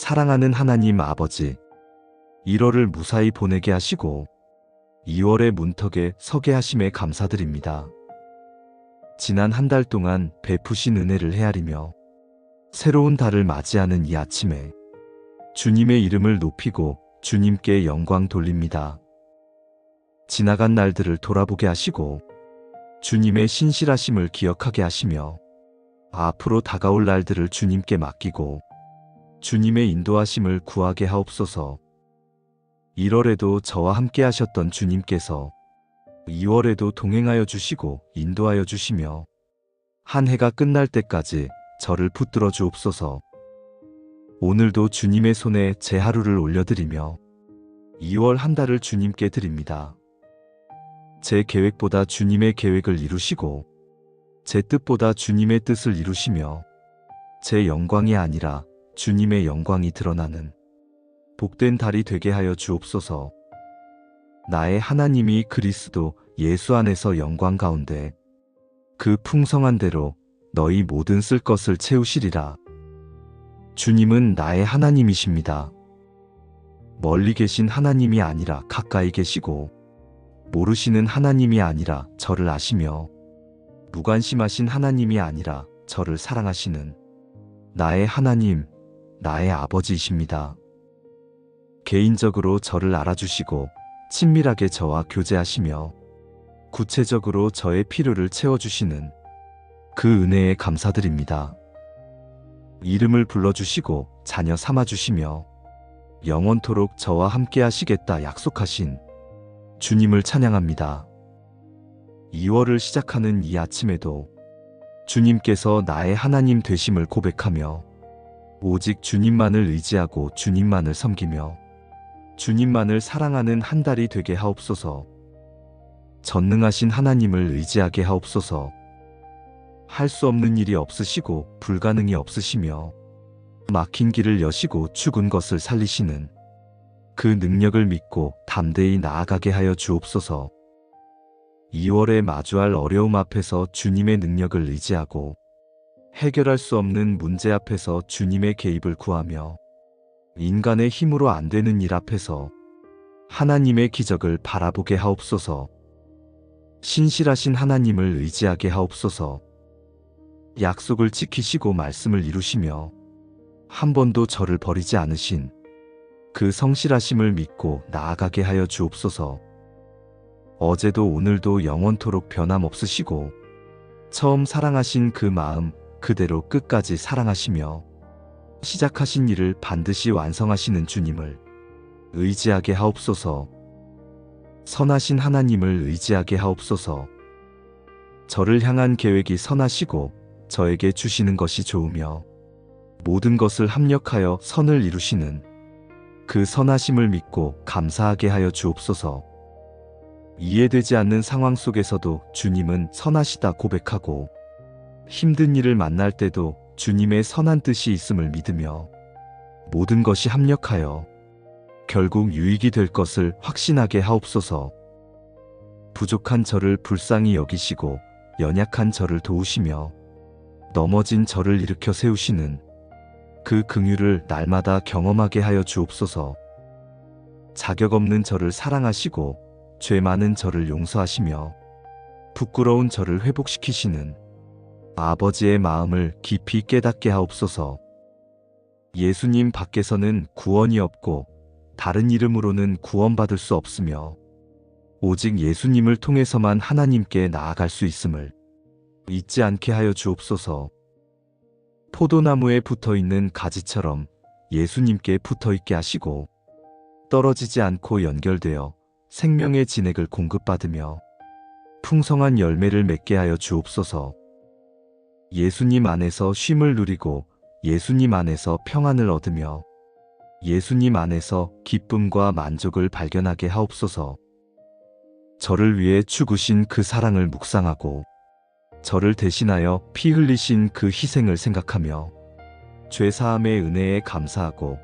사랑하는 하나님 아버지, 1월을 무사히 보내게 하시고 2월의 문턱에 서게 하심에 감사드립니다. 지난 한 달 동안 베푸신 은혜를 헤아리며 새로운 달을 맞이하는 이 아침에 주님의 이름을 높이고 주님께 영광 돌립니다. 지나간 날들을 돌아보게 하시고 주님의 신실하심을 기억하게 하시며 앞으로 다가올 날들을 주님께 맡기고 주님의 인도하심을 구하게 하옵소서. 1월에도 저와 함께 하셨던 주님께서 2월에도 동행하여 주시고 인도하여 주시며 한 해가 끝날 때까지 저를 붙들어 주옵소서. 오늘도 주님의 손에 제 하루를 올려드리며 2월 한 달을 주님께 드립니다. 제 계획보다 주님의 계획을 이루시고 제 뜻보다 주님의 뜻을 이루시며 제 영광이 아니라 주님의 영광이 드러나는 복된 달이 되게 하여 주옵소서. 나의 하나님이 그리스도 예수 안에서 영광 가운데 그 풍성한 대로 너희 모든 쓸 것을 채우시리라. 주님은 나의 하나님이십니다. 멀리 계신 하나님이 아니라 가까이 계시고 모르시는 하나님이 아니라 저를 아시며 무관심하신 하나님이 아니라 저를 사랑하시는 나의 하나님, 나의 아버지이십니다. 개인적으로 저를 알아주시고 친밀하게 저와 교제하시며 구체적으로 저의 필요를 채워주시는 그 은혜에 감사드립니다. 이름을 불러주시고 자녀 삼아주시며 영원토록 저와 함께 하시겠다 약속하신 주님을 찬양합니다. 2월을 시작하는 이 아침에도 주님께서 나의 하나님 되심을 고백하며 오직 주님만을 의지하고 주님만을 섬기며 주님만을 사랑하는 한 달이 되게 하옵소서. 전능하신 하나님을 의지하게 하옵소서. 할 수 없는 일이 없으시고 불가능이 없으시며 막힌 길을 여시고 죽은 것을 살리시는 그 능력을 믿고 담대히 나아가게 하여 주옵소서. 2월에 마주할 어려움 앞에서 주님의 능력을 의지하고 해결할 수 없는 문제 앞에서 주님의 개입을 구하며 인간의 힘으로 안 되는 일 앞에서 하나님의 기적을 바라보게 하옵소서. 신실하신 하나님을 의지하게 하옵소서. 약속을 지키시고 말씀을 이루시며 한 번도 저를 버리지 않으신 그 성실하심을 믿고 나아가게 하여 주옵소서. 어제도 오늘도 영원토록 변함없으시고 처음 사랑하신 그 마음 그대로 끝까지 사랑하시며 시작하신 일을 반드시 완성하시는 주님을 의지하게 하옵소서. 선하신 하나님을 의지하게 하옵소서. 저를 향한 계획이 선하시고 저에게 주시는 것이 좋으며 모든 것을 합력하여 선을 이루시는 그 선하심을 믿고 감사하게 하여 주옵소서. 이해되지 않는 상황 속에서도 주님은 선하시다 고백하고 힘든 일을 만날 때도 주님의 선한 뜻이 있음을 믿으며 모든 것이 합력하여 결국 유익이 될 것을 확신하게 하옵소서. 부족한 저를 불쌍히 여기시고 연약한 저를 도우시며 넘어진 저를 일으켜 세우시는 그 긍휼을 날마다 경험하게 하여 주옵소서. 자격 없는 저를 사랑하시고 죄 많은 저를 용서하시며 부끄러운 저를 회복시키시는 아버지의 마음을 깊이 깨닫게 하옵소서. 예수님 밖에서는 구원이 없고 다른 이름으로는 구원받을 수 없으며 오직 예수님을 통해서만 하나님께 나아갈 수 있음을 잊지 않게 하여 주옵소서. 포도나무에 붙어있는 가지처럼 예수님께 붙어있게 하시고 떨어지지 않고 연결되어 생명의 진액을 공급받으며 풍성한 열매를 맺게 하여 주옵소서. 예수님 안에서 쉼을 누리고 예수님 안에서 평안을 얻으며 예수님 안에서 기쁨과 만족을 발견하게 하옵소서. 저를 위해 죽으신 그 사랑을 묵상하고 저를 대신하여 피 흘리신 그 희생을 생각하며 죄사함의 은혜에 감사하고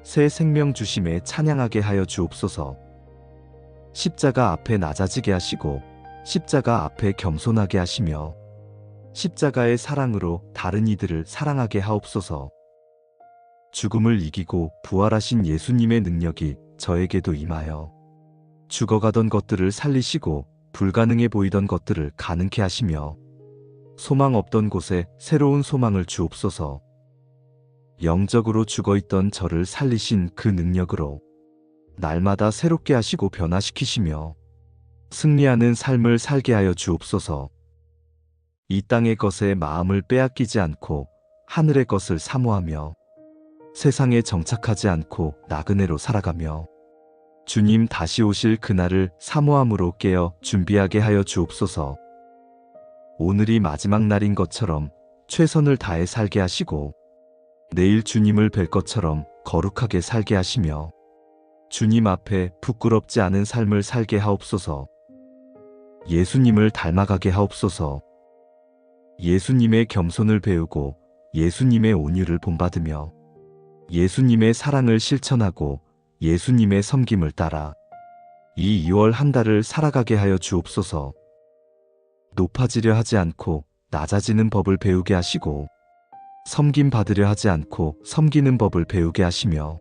새 생명 주심에 찬양하게 하여 주옵소서. 십자가 앞에 낮아지게 하시고 십자가 앞에 겸손하게 하시며 십자가의 사랑으로 다른 이들을 사랑하게 하옵소서. 죽음을 이기고 부활하신 예수님의 능력이 저에게도 임하여 죽어가던 것들을 살리시고 불가능해 보이던 것들을 가능케 하시며 소망 없던 곳에 새로운 소망을 주옵소서. 영적으로 죽어있던 저를 살리신 그 능력으로 날마다 새롭게 하시고 변화시키시며 승리하는 삶을 살게 하여 주옵소서. 이 땅의 것에 마음을 빼앗기지 않고 하늘의 것을 사모하며 세상에 정착하지 않고 나그네로 살아가며 주님 다시 오실 그날을 사모함으로 깨어 준비하게 하여 주옵소서. 오늘이 마지막 날인 것처럼 최선을 다해 살게 하시고 내일 주님을 뵐 것처럼 거룩하게 살게 하시며 주님 앞에 부끄럽지 않은 삶을 살게 하옵소서. 예수님을 닮아가게 하옵소서. 예수님의 겸손을 배우고 예수님의 온유를 본받으며 예수님의 사랑을 실천하고 예수님의 섬김을 따라 이 2월 한 달을 살아가게 하여 주옵소서. 높아지려 하지 않고 낮아지는 법을 배우게 하시고 섬김 받으려 하지 않고 섬기는 법을 배우게 하시며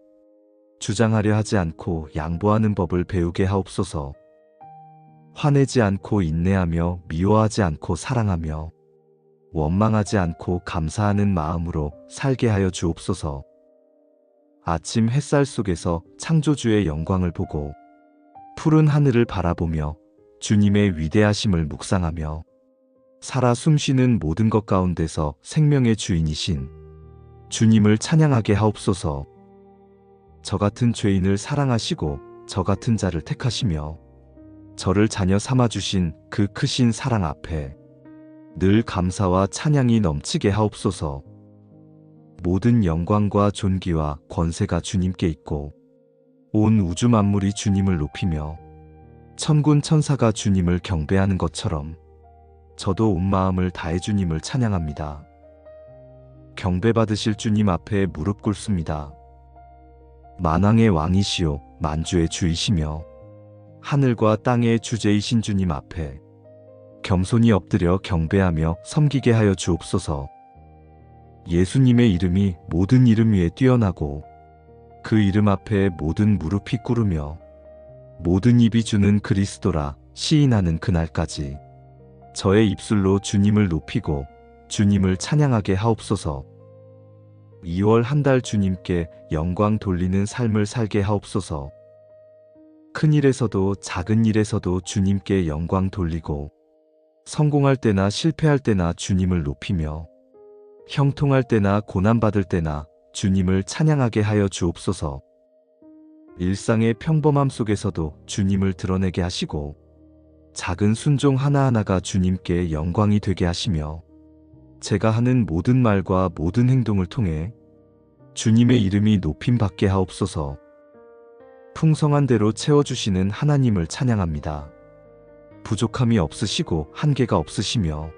주장하려 하지 않고 양보하는 법을 배우게 하옵소서. 화내지 않고 인내하며 미워하지 않고 사랑하며 원망하지 않고 감사하는 마음으로 살게 하여 주옵소서. 아침 햇살 속에서 창조주의 영광을 보고 푸른 하늘을 바라보며 주님의 위대하심을 묵상하며 살아 숨쉬는 모든 것 가운데서 생명의 주인이신 주님을 찬양하게 하옵소서. 저 같은 죄인을 사랑하시고 저 같은 자를 택하시며 저를 자녀 삼아주신 그 크신 사랑 앞에 늘 감사와 찬양이 넘치게 하옵소서. 모든 영광과 존귀와 권세가 주님께 있고 온 우주 만물이 주님을 높이며 천군 천사가 주님을 경배하는 것처럼 저도 온 마음을 다해 주님을 찬양합니다. 경배받으실 주님 앞에 무릎 꿇습니다. 만왕의 왕이시요 만주의 주이시며 하늘과 땅의 주제이신 주님 앞에 겸손히 엎드려 경배하며 섬기게 하여 주옵소서. 예수님의 이름이 모든 이름 위에 뛰어나고 그 이름 앞에 모든 무릎이 꿇으며 모든 입이 주는 그리스도라 시인하는 그날까지 저의 입술로 주님을 높이고 주님을 찬양하게 하옵소서. 2월 한 달 주님께 영광 돌리는 삶을 살게 하옵소서. 큰 일에서도 작은 일에서도 주님께 영광 돌리고 성공할 때나 실패할 때나 주님을 높이며 형통할 때나 고난받을 때나 주님을 찬양하게 하여 주옵소서. 일상의 평범함 속에서도 주님을 드러내게 하시고 작은 순종 하나하나가 주님께 영광이 되게 하시며 제가 하는 모든 말과 모든 행동을 통해 주님의 이름이 높임받게 하옵소서. 풍성한 대로 채워주시는 하나님을 찬양합니다. 부족함이 없으시고 한계가 없으시며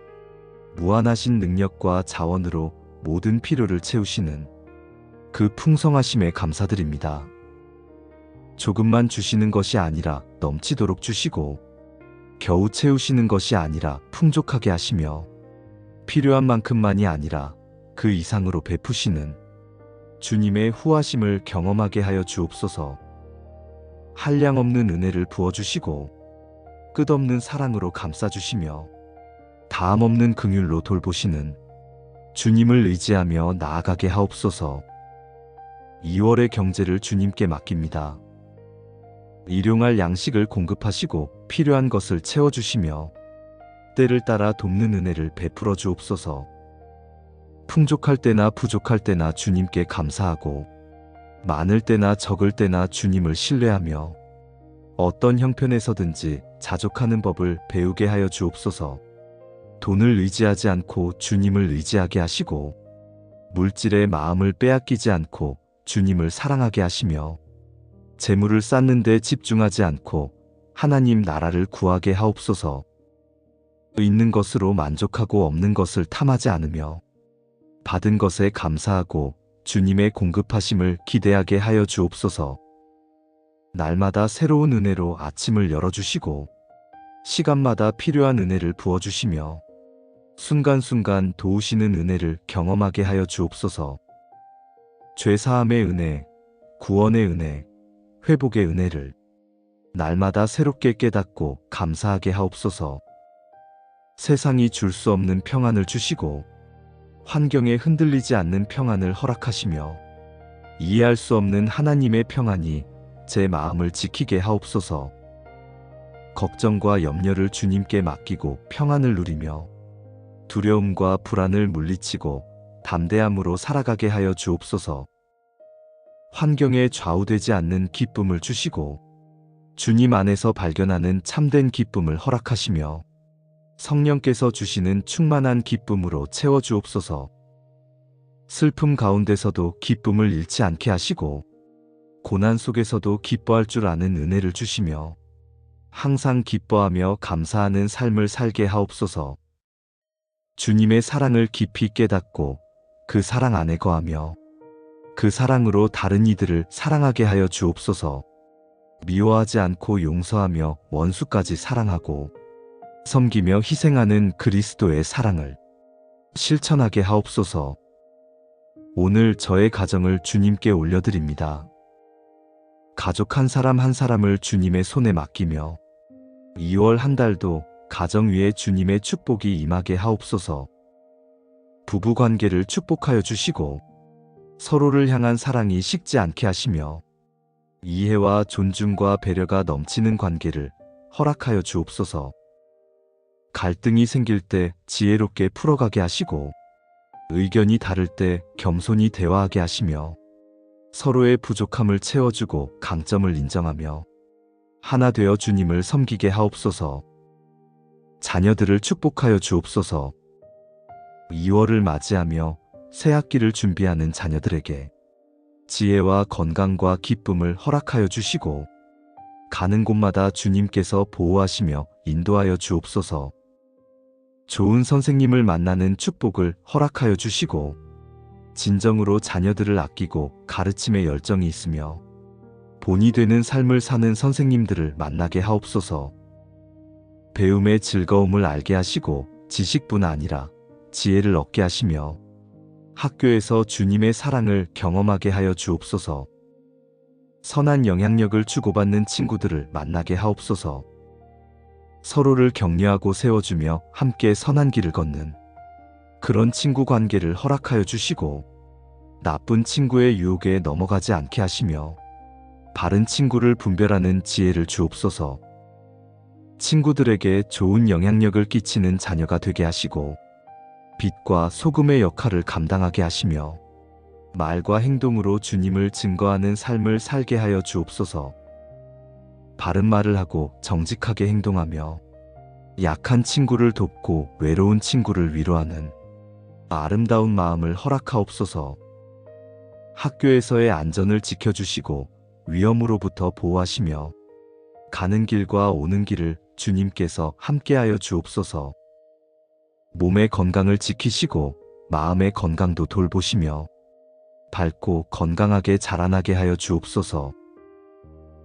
무한하신 능력과 자원으로 모든 필요를 채우시는 그 풍성하심에 감사드립니다. 조금만 주시는 것이 아니라 넘치도록 주시고 겨우 채우시는 것이 아니라 풍족하게 하시며 필요한 만큼만이 아니라 그 이상으로 베푸시는 주님의 후하심을 경험하게 하여 주옵소서. 한량없는 은혜를 부어주시고 끝없는 사랑으로 감싸주시며 다함없는 긍휼로 돌보시는 주님을 의지하며 나아가게 하옵소서. 2월의 경제를 주님께 맡깁니다. 일용할 양식을 공급하시고 필요한 것을 채워주시며 때를 따라 돕는 은혜를 베풀어 주옵소서. 풍족할 때나 부족할 때나 주님께 감사하고 많을 때나 적을 때나 주님을 신뢰하며 어떤 형편에서든지 자족하는 법을 배우게 하여 주옵소서. 돈을 의지하지 않고 주님을 의지하게 하시고 물질에 마음을 빼앗기지 않고 주님을 사랑하게 하시며 재물을 쌓는 데 집중하지 않고 하나님 나라를 구하게 하옵소서. 있는 것으로 만족하고 없는 것을 탐하지 않으며 받은 것에 감사하고 주님의 공급하심을 기대하게 하여 주옵소서. 날마다 새로운 은혜로 아침을 열어주시고 시간마다 필요한 은혜를 부어주시며 순간순간 도우시는 은혜를 경험하게 하여 주옵소서. 죄사함의 은혜, 구원의 은혜, 회복의 은혜를 날마다 새롭게 깨닫고 감사하게 하옵소서. 세상이 줄 수 없는 평안을 주시고 환경에 흔들리지 않는 평안을 허락하시며 이해할 수 없는 하나님의 평안이 제 마음을 지키게 하옵소서. 걱정과 염려를 주님께 맡기고 평안을 누리며 두려움과 불안을 물리치고 담대함으로 살아가게 하여 주옵소서. 환경에 좌우되지 않는 기쁨을 주시고 주님 안에서 발견하는 참된 기쁨을 허락하시며 성령께서 주시는 충만한 기쁨으로 채워 주옵소서. 슬픔 가운데서도 기쁨을 잃지 않게 하시고 고난 속에서도 기뻐할 줄 아는 은혜를 주시며 항상 기뻐하며 감사하는 삶을 살게 하옵소서. 주님의 사랑을 깊이 깨닫고 그 사랑 안에 거하며 그 사랑으로 다른 이들을 사랑하게 하여 주옵소서. 미워하지 않고 용서하며 원수까지 사랑하고 섬기며 희생하는 그리스도의 사랑을 실천하게 하옵소서. 오늘 저의 가정을 주님께 올려드립니다. 가족 한 사람 한 사람을 주님의 손에 맡기며 2월 한 달도 가정 위에 주님의 축복이 임하게 하옵소서. 부부 관계를 축복하여 주시고 서로를 향한 사랑이 식지 않게 하시며 이해와 존중과 배려가 넘치는 관계를 허락하여 주옵소서. 갈등이 생길 때 지혜롭게 풀어가게 하시고 의견이 다를 때 겸손히 대화하게 하시며 서로의 부족함을 채워주고 강점을 인정하며 하나 되어 주님을 섬기게 하옵소서. 자녀들을 축복하여 주옵소서. 2월을 맞이하며 새 학기를 준비하는 자녀들에게 지혜와 건강과 기쁨을 허락하여 주시고 가는 곳마다 주님께서 보호하시며 인도하여 주옵소서. 좋은 선생님을 만나는 축복을 허락하여 주시고 진정으로 자녀들을 아끼고 가르침에 열정이 있으며 본이 되는 삶을 사는 선생님들을 만나게 하옵소서. 배움의 즐거움을 알게 하시고 지식뿐 아니라 지혜를 얻게 하시며 학교에서 주님의 사랑을 경험하게 하여 주옵소서. 선한 영향력을 주고받는 친구들을 만나게 하옵소서. 서로를 격려하고 세워주며 함께 선한 길을 걷는 그런 친구 관계를 허락하여 주시고 나쁜 친구의 유혹에 넘어가지 않게 하시며 바른 친구를 분별하는 지혜를 주옵소서. 친구들에게 좋은 영향력을 끼치는 자녀가 되게 하시고 빛과 소금의 역할을 감당하게 하시며 말과 행동으로 주님을 증거하는 삶을 살게 하여 주옵소서. 바른 말을 하고 정직하게 행동하며 약한 친구를 돕고 외로운 친구를 위로하는 아름다운 마음을 허락하옵소서. 학교에서의 안전을 지켜주시고 위험으로부터 보호하시며 가는 길과 오는 길을 주님께서 함께하여 주옵소서. 몸의 건강을 지키시고 마음의 건강도 돌보시며 밝고 건강하게 자라나게 하여 주옵소서.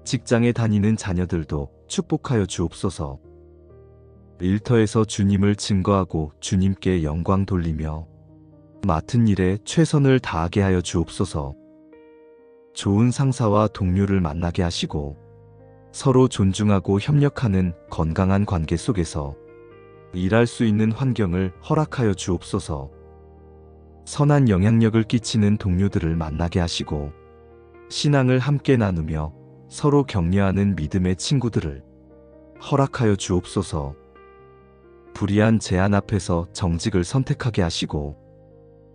직장에 다니는 자녀들도 축복하여 주옵소서. 일터에서 주님을 증거하고 주님께 영광 돌리며 맡은 일에 최선을 다하게 하여 주옵소서. 좋은 상사와 동료를 만나게 하시고 서로 존중하고 협력하는 건강한 관계 속에서 일할 수 있는 환경을 허락하여 주옵소서. 선한 영향력을 끼치는 동료들을 만나게 하시고 신앙을 함께 나누며 서로 격려하는 믿음의 친구들을 허락하여 주옵소서. 불의한 제안 앞에서 정직을 선택하게 하시고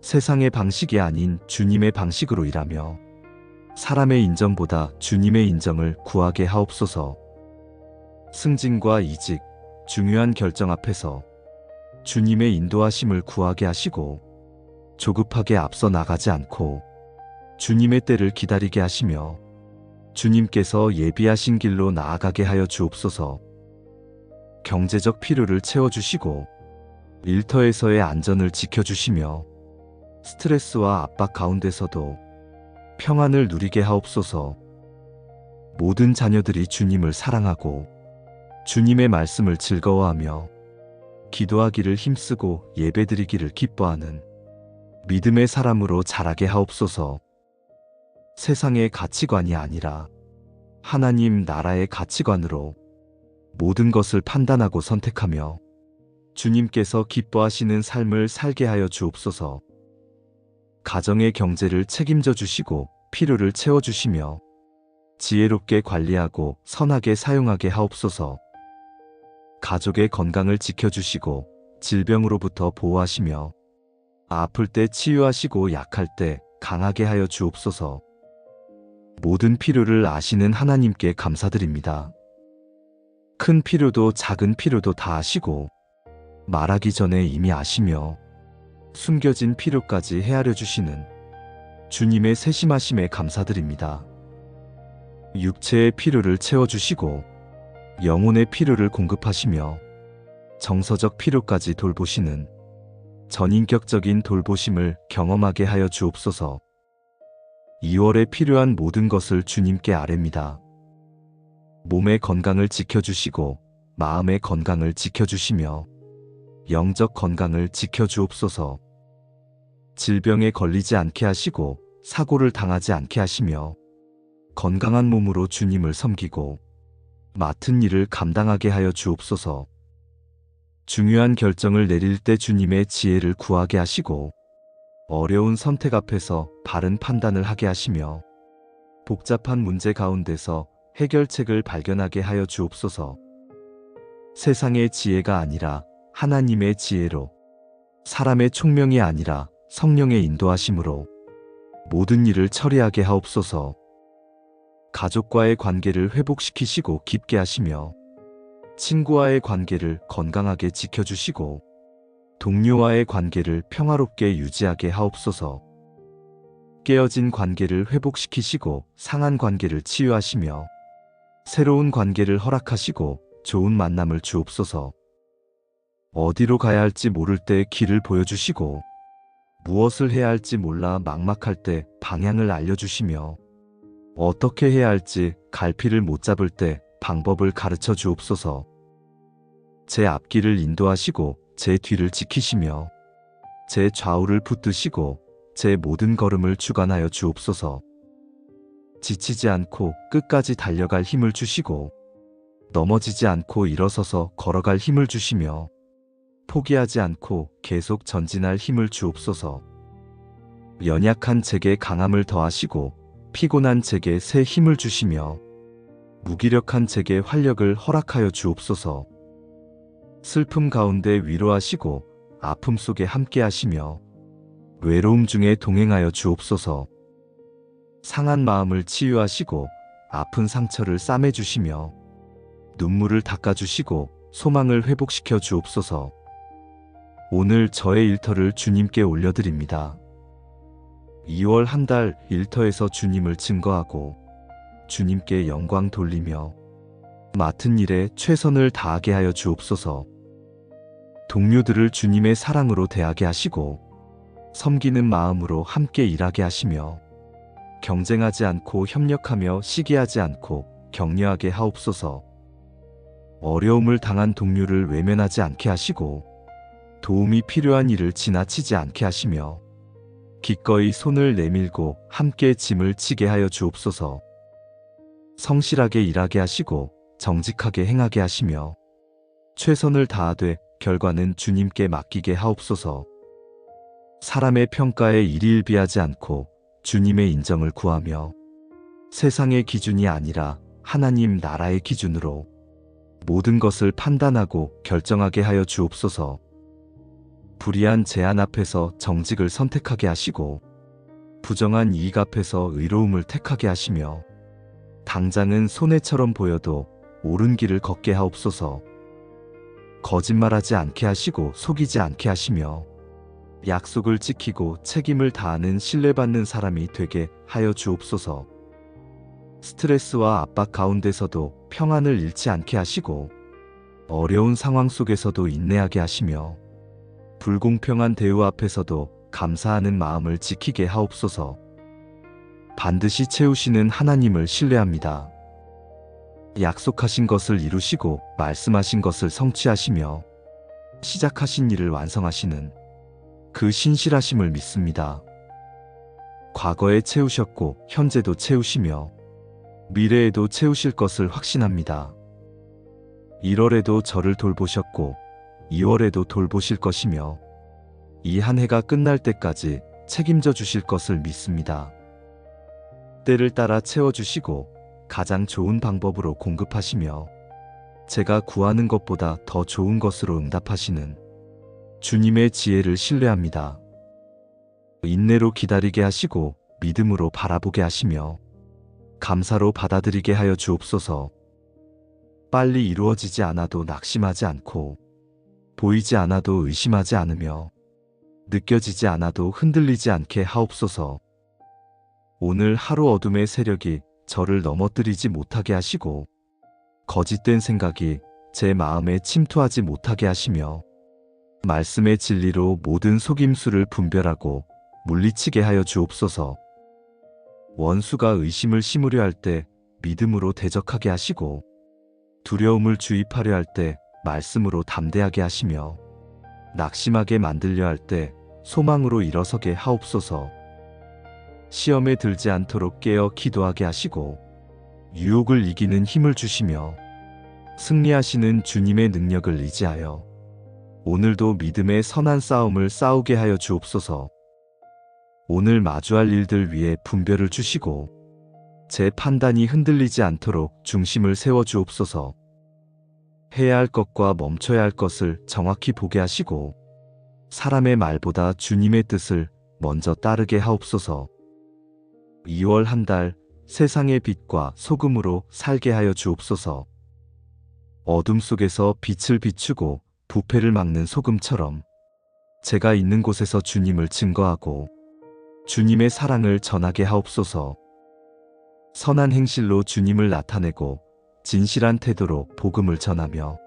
세상의 방식이 아닌 주님의 방식으로 일하며 사람의 인정보다 주님의 인정을 구하게 하옵소서. 승진과 이직, 중요한 결정 앞에서 주님의 인도하심을 구하게 하시고 조급하게 앞서 나가지 않고 주님의 때를 기다리게 하시며 주님께서 예비하신 길로 나아가게 하여 주옵소서. 경제적 필요를 채워주시고 일터에서의 안전을 지켜주시며 스트레스와 압박 가운데서도 평안을 누리게 하옵소서. 모든 자녀들이 주님을 사랑하고 주님의 말씀을 즐거워하며 기도하기를 힘쓰고 예배드리기를 기뻐하는 믿음의 사람으로 자라게 하옵소서. 세상의 가치관이 아니라 하나님 나라의 가치관으로 모든 것을 판단하고 선택하며 주님께서 기뻐하시는 삶을 살게 하여 주옵소서. 가정의 경제를 책임져 주시고 필요를 채워 주시며 지혜롭게 관리하고 선하게 사용하게 하옵소서. 가족의 건강을 지켜주시고 질병으로부터 보호하시며 아플 때 치유하시고 약할 때 강하게 하여 주옵소서. 모든 필요를 아시는 하나님께 감사드립니다. 큰 필요도 작은 필요도 다 아시고 말하기 전에 이미 아시며 숨겨진 필요까지 헤아려 주시는 주님의 세심하심에 감사드립니다. 육체의 필요를 채워주시고 영혼의 필요를 공급하시며 정서적 필요까지 돌보시는 전인격적인 돌보심을 경험하게 하여 주옵소서. 2월에 필요한 모든 것을 주님께 아뢰입니다. 몸의 건강을 지켜주시고 마음의 건강을 지켜주시며 영적 건강을 지켜주옵소서. 질병에 걸리지 않게 하시고 사고를 당하지 않게 하시며 건강한 몸으로 주님을 섬기고 맡은 일을 감당하게 하여 주옵소서. 중요한 결정을 내릴 때 주님의 지혜를 구하게 하시고 어려운 선택 앞에서 바른 판단을 하게 하시며 복잡한 문제 가운데서 해결책을 발견하게 하여 주옵소서. 세상의 지혜가 아니라 하나님의 지혜로, 사람의 총명이 아니라 성령의 인도하심으로 모든 일을 처리하게 하옵소서. 가족과의 관계를 회복시키시고 깊게 하시며 친구와의 관계를 건강하게 지켜주시고 동료와의 관계를 평화롭게 유지하게 하옵소서. 깨어진 관계를 회복시키시고 상한 관계를 치유하시며 새로운 관계를 허락하시고 좋은 만남을 주옵소서. 어디로 가야 할지 모를 때 길을 보여주시고 무엇을 해야 할지 몰라 막막할 때 방향을 알려주시며 어떻게 해야 할지 갈피를 못 잡을 때 방법을 가르쳐 주옵소서. 제 앞길을 인도하시고 제 뒤를 지키시며 제 좌우를 붙드시고 제 모든 걸음을 주관하여 주옵소서. 지치지 않고 끝까지 달려갈 힘을 주시고 넘어지지 않고 일어서서 걸어갈 힘을 주시며 포기하지 않고 계속 전진할 힘을 주옵소서. 연약한 제게 강함을 더하시고 피곤한 제게 새 힘을 주시며 무기력한 제게 활력을 허락하여 주옵소서. 슬픔 가운데 위로하시고 아픔 속에 함께 하시며 외로움 중에 동행하여 주옵소서. 상한 마음을 치유하시고 아픈 상처를 싸매 주시며 눈물을 닦아주시고 소망을 회복시켜 주옵소서. 오늘 저의 일터를 주님께 올려드립니다. 2월 한 달 일터에서 주님을 증거하고 주님께 영광 돌리며 맡은 일에 최선을 다하게 하여 주옵소서. 동료들을 주님의 사랑으로 대하게 하시고 섬기는 마음으로 함께 일하게 하시며 경쟁하지 않고 협력하며 시기하지 않고 격려하게 하옵소서. 어려움을 당한 동료를 외면하지 않게 하시고 도움이 필요한 일을 지나치지 않게 하시며 기꺼이 손을 내밀고 함께 짐을 지게 하여 주옵소서. 성실하게 일하게 하시고 정직하게 행하게 하시며 최선을 다하되 결과는 주님께 맡기게 하옵소서. 사람의 평가에 일희일비하지 않고 주님의 인정을 구하며 세상의 기준이 아니라 하나님 나라의 기준으로 모든 것을 판단하고 결정하게 하여 주옵소서. 불의한 제한 앞에서 정직을 선택하게 하시고 부정한 이익 앞에서 의로움을 택하게 하시며 당장은 손해처럼 보여도 옳은 길을 걷게 하옵소서. 거짓말하지 않게 하시고 속이지 않게 하시며 약속을 지키고 책임을 다하는 신뢰받는 사람이 되게 하여 주옵소서. 스트레스와 압박 가운데서도 평안을 잃지 않게 하시고 어려운 상황 속에서도 인내하게 하시며 불공평한 대우 앞에서도 감사하는 마음을 지키게 하옵소서. 반드시 채우시는 하나님을 신뢰합니다. 약속하신 것을 이루시고 말씀하신 것을 성취하시며 시작하신 일을 완성하시는 그 신실하심을 믿습니다. 과거에 채우셨고 현재도 채우시며 미래에도 채우실 것을 확신합니다. 1월에도 저를 돌보셨고 2월에도 돌보실 것이며 이 한 해가 끝날 때까지 책임져 주실 것을 믿습니다. 때를 따라 채워주시고 가장 좋은 방법으로 공급하시며 제가 구하는 것보다 더 좋은 것으로 응답하시는 주님의 지혜를 신뢰합니다. 인내로 기다리게 하시고 믿음으로 바라보게 하시며 감사로 받아들이게 하여 주옵소서. 빨리 이루어지지 않아도 낙심하지 않고 보이지 않아도 의심하지 않으며 느껴지지 않아도 흔들리지 않게 하옵소서. 오늘 하루 어둠의 세력이 저를 넘어뜨리지 못하게 하시고 거짓된 생각이 제 마음에 침투하지 못하게 하시며 말씀의 진리로 모든 속임수를 분별하고 물리치게 하여 주옵소서. 원수가 의심을 심으려 할 때 믿음으로 대적하게 하시고 두려움을 주입하려 할 때 말씀으로 담대하게 하시며 낙심하게 만들려 할 때 소망으로 일어서게 하옵소서. 시험에 들지 않도록 깨어 기도하게 하시고 유혹을 이기는 힘을 주시며 승리하시는 주님의 능력을 의지하여 오늘도 믿음의 선한 싸움을 싸우게 하여 주옵소서. 오늘 마주할 일들 위에 분별을 주시고 제 판단이 흔들리지 않도록 중심을 세워 주옵소서. 해야 할 것과 멈춰야 할 것을 정확히 보게 하시고 사람의 말보다 주님의 뜻을 먼저 따르게 하옵소서. 2월 한 달 세상의 빛과 소금으로 살게 하여 주옵소서. 어둠 속에서 빛을 비추고 부패를 막는 소금처럼 제가 있는 곳에서 주님을 증거하고 주님의 사랑을 전하게 하옵소서. 선한 행실로 주님을 나타내고 진실한 태도로 복음을 전하며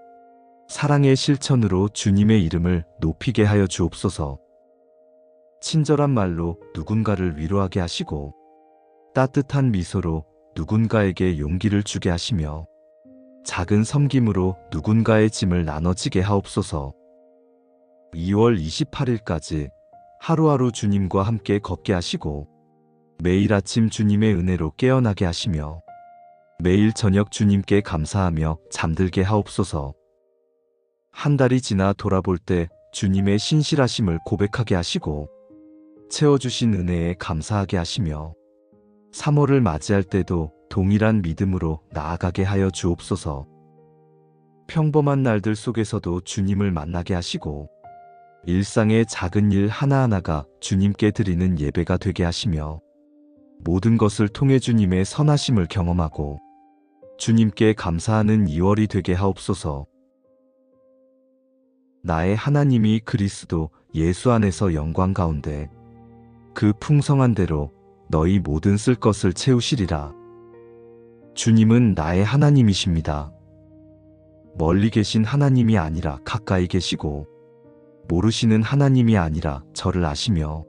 사랑의 실천으로 주님의 이름을 높이게 하여 주옵소서. 친절한 말로 누군가를 위로하게 하시고 따뜻한 미소로 누군가에게 용기를 주게 하시며 작은 섬김으로 누군가의 짐을 나눠지게 하옵소서. 2월 28일까지 하루하루 주님과 함께 걷게 하시고 매일 아침 주님의 은혜로 깨어나게 하시며 매일 저녁 주님께 감사하며 잠들게 하옵소서. 한 달이 지나 돌아볼 때 주님의 신실하심을 고백하게 하시고 채워주신 은혜에 감사하게 하시며 3월을 맞이할 때도 동일한 믿음으로 나아가게 하여 주옵소서. 평범한 날들 속에서도 주님을 만나게 하시고 일상의 작은 일 하나하나가 주님께 드리는 예배가 되게 하시며 모든 것을 통해 주님의 선하심을 경험하고 주님께 감사하는 2월이 되게 하옵소서. 나의 하나님이 그리스도 예수 안에서 영광 가운데 그 풍성한 대로 너희 모든 쓸 것을 채우시리라. 주님은 나의 하나님이십니다. 멀리 계신 하나님이 아니라 가까이 계시고 모르시는 하나님이 아니라 저를 아시며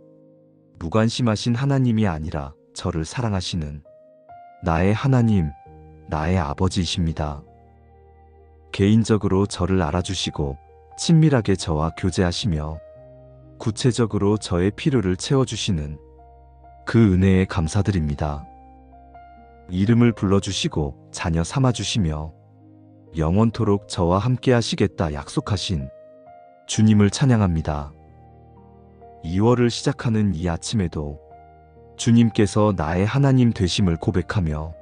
무관심하신 하나님이 아니라 저를 사랑하시는 나의 하나님, 나의 아버지이십니다. 개인적으로 저를 알아주시고 친밀하게 저와 교제하시며 구체적으로 저의 필요를 채워주시는 그 은혜에 감사드립니다. 이름을 불러주시고 자녀 삼아주시며 영원토록 저와 함께 하시겠다 약속하신 주님을 찬양합니다. 2월을 시작하는 이 아침에도 주님께서 나의 하나님 되심을 고백하며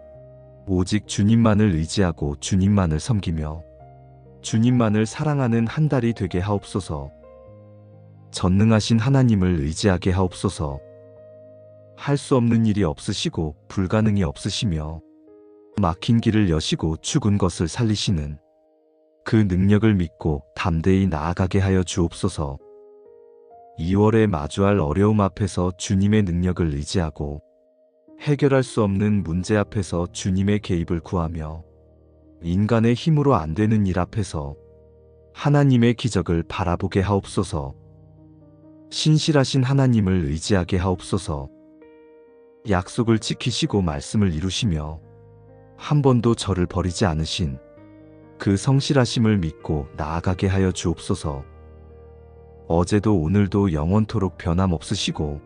오직 주님만을 의지하고 주님만을 섬기며 주님만을 사랑하는 한 달이 되게 하옵소서. 전능하신 하나님을 의지하게 하옵소서. 할 수 없는 일이 없으시고 불가능이 없으시며 막힌 길을 여시고 죽은 것을 살리시는 그 능력을 믿고 담대히 나아가게 하여 주옵소서. 2월에 마주할 어려움 앞에서 주님의 능력을 의지하고 해결할 수 없는 문제 앞에서 주님의 개입을 구하며 인간의 힘으로 안 되는 일 앞에서 하나님의 기적을 바라보게 하옵소서. 신실하신 하나님을 의지하게 하옵소서. 약속을 지키시고 말씀을 이루시며 한 번도 저를 버리지 않으신 그 성실하심을 믿고 나아가게 하여 주옵소서. 어제도 오늘도 영원토록 변함없으시고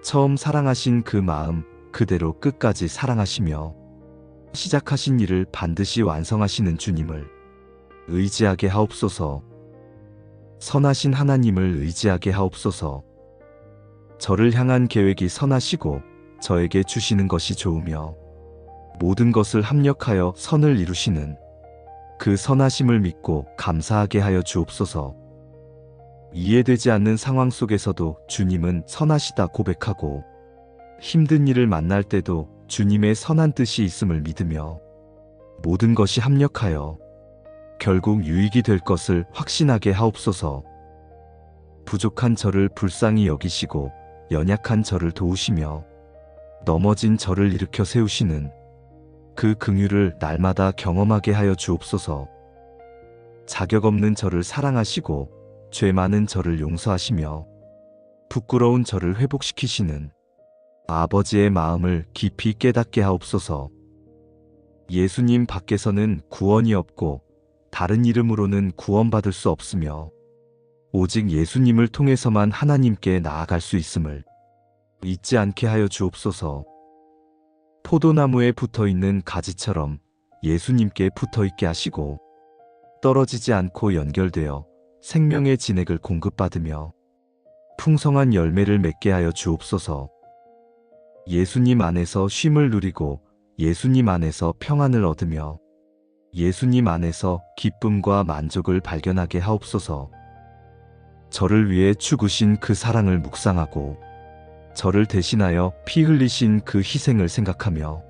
처음 사랑하신 그 마음 그대로 끝까지 사랑하시며 시작하신 일을 반드시 완성하시는 주님을 의지하게 하옵소서. 선하신 하나님을 의지하게 하옵소서. 저를 향한 계획이 선하시고 저에게 주시는 것이 좋으며 모든 것을 합력하여 선을 이루시는 그 선하심을 믿고 감사하게 하여 주옵소서. 이해되지 않는 상황 속에서도 주님은 선하시다 고백하고 힘든 일을 만날 때도 주님의 선한 뜻이 있음을 믿으며 모든 것이 합력하여 결국 유익이 될 것을 확신하게 하옵소서. 부족한 저를 불쌍히 여기시고 연약한 저를 도우시며 넘어진 저를 일으켜 세우시는 그 긍휼을 날마다 경험하게 하여 주옵소서. 자격 없는 저를 사랑하시고 죄 많은 저를 용서하시며 부끄러운 저를 회복시키시는 아버지의 마음을 깊이 깨닫게 하옵소서. 예수님 밖에서는 구원이 없고 다른 이름으로는 구원받을 수 없으며 오직 예수님을 통해서만 하나님께 나아갈 수 있음을 잊지 않게 하여 주옵소서. 포도나무에 붙어있는 가지처럼 예수님께 붙어있게 하시고 떨어지지 않고 연결되어 생명의 진액을 공급받으며 풍성한 열매를 맺게 하여 주옵소서. 예수님 안에서 쉼을 누리고 예수님 안에서 평안을 얻으며 예수님 안에서 기쁨과 만족을 발견하게 하옵소서. 저를 위해 죽으신 그 사랑을 묵상하고 저를 대신하여 피 흘리신 그 희생을 생각하며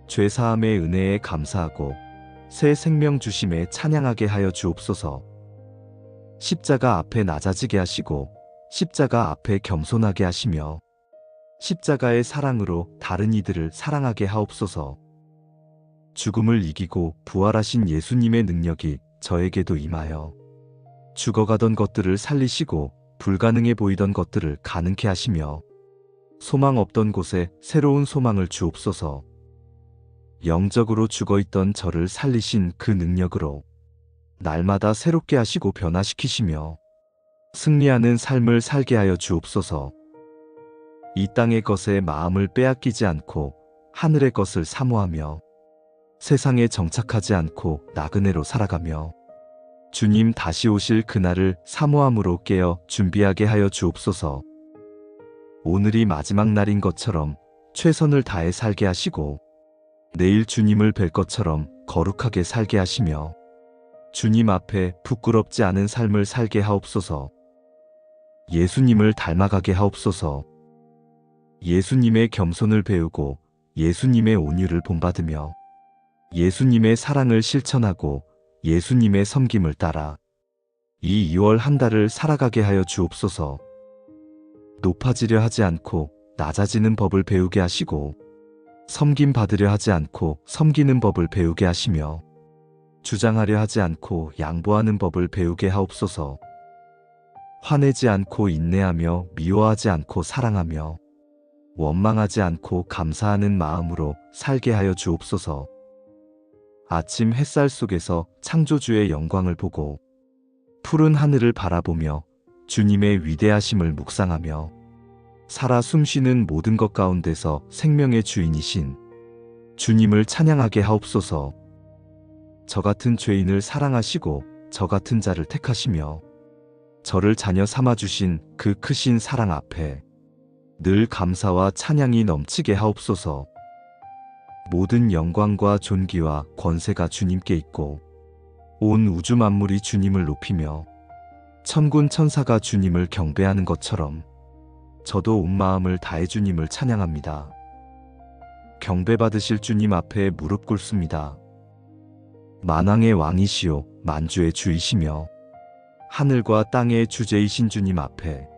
죄사함의 은혜에 감사하고 새 생명 주심에 찬양하게 하여 주옵소서. 십자가 앞에 낮아지게 하시고 십자가 앞에 겸손하게 하시며 십자가의 사랑으로 다른 이들을 사랑하게 하옵소서. 죽음을 이기고 부활하신 예수님의 능력이 저에게도 임하여 죽어가던 것들을 살리시고 불가능해 보이던 것들을 가능케 하시며 소망 없던 곳에 새로운 소망을 주옵소서. 영적으로 죽어있던 저를 살리신 그 능력으로 날마다 새롭게 하시고 변화시키시며 승리하는 삶을 살게 하여 주옵소서. 이 땅의 것에 마음을 빼앗기지 않고 하늘의 것을 사모하며 세상에 정착하지 않고 나그네로 살아가며 주님 다시 오실 그날을 사모함으로 깨어 준비하게 하여 주옵소서. 오늘이 마지막 날인 것처럼 최선을 다해 살게 하시고 내일 주님을 뵐 것처럼 거룩하게 살게 하시며 주님 앞에 부끄럽지 않은 삶을 살게 하옵소서. 예수님을 닮아가게 하옵소서. 예수님의 겸손을 배우고 예수님의 온유를 본받으며 예수님의 사랑을 실천하고 예수님의 섬김을 따라 이 2월 한 달을 살아가게 하여 주옵소서. 높아지려 하지 않고 낮아지는 법을 배우게 하시고 섬김 받으려 하지 않고 섬기는 법을 배우게 하시며 주장하려 하지 않고 양보하는 법을 배우게 하옵소서. 화내지 않고 인내하며 미워하지 않고 사랑하며 원망하지 않고 감사하는 마음으로 살게 하여 주옵소서. 아침 햇살 속에서 창조주의 영광을 보고 푸른 하늘을 바라보며 주님의 위대하심을 묵상하며 살아 숨쉬는 모든 것 가운데서 생명의 주인이신 주님을 찬양하게 하옵소서. 저 같은 죄인을 사랑하시고 저 같은 자를 택하시며 저를 자녀 삼아주신 그 크신 사랑 앞에 늘 감사와 찬양이 넘치게 하옵소서. 모든 영광과 존귀와 권세가 주님께 있고 온 우주 만물이 주님을 높이며 천군 천사가 주님을 경배하는 것처럼 저도 온 마음을 다해 주님을 찬양합니다. 경배받으실 주님 앞에 무릎 꿇습니다. 만왕의 왕이시요 만주의 주이시며 하늘과 땅의 주제이신 주님 앞에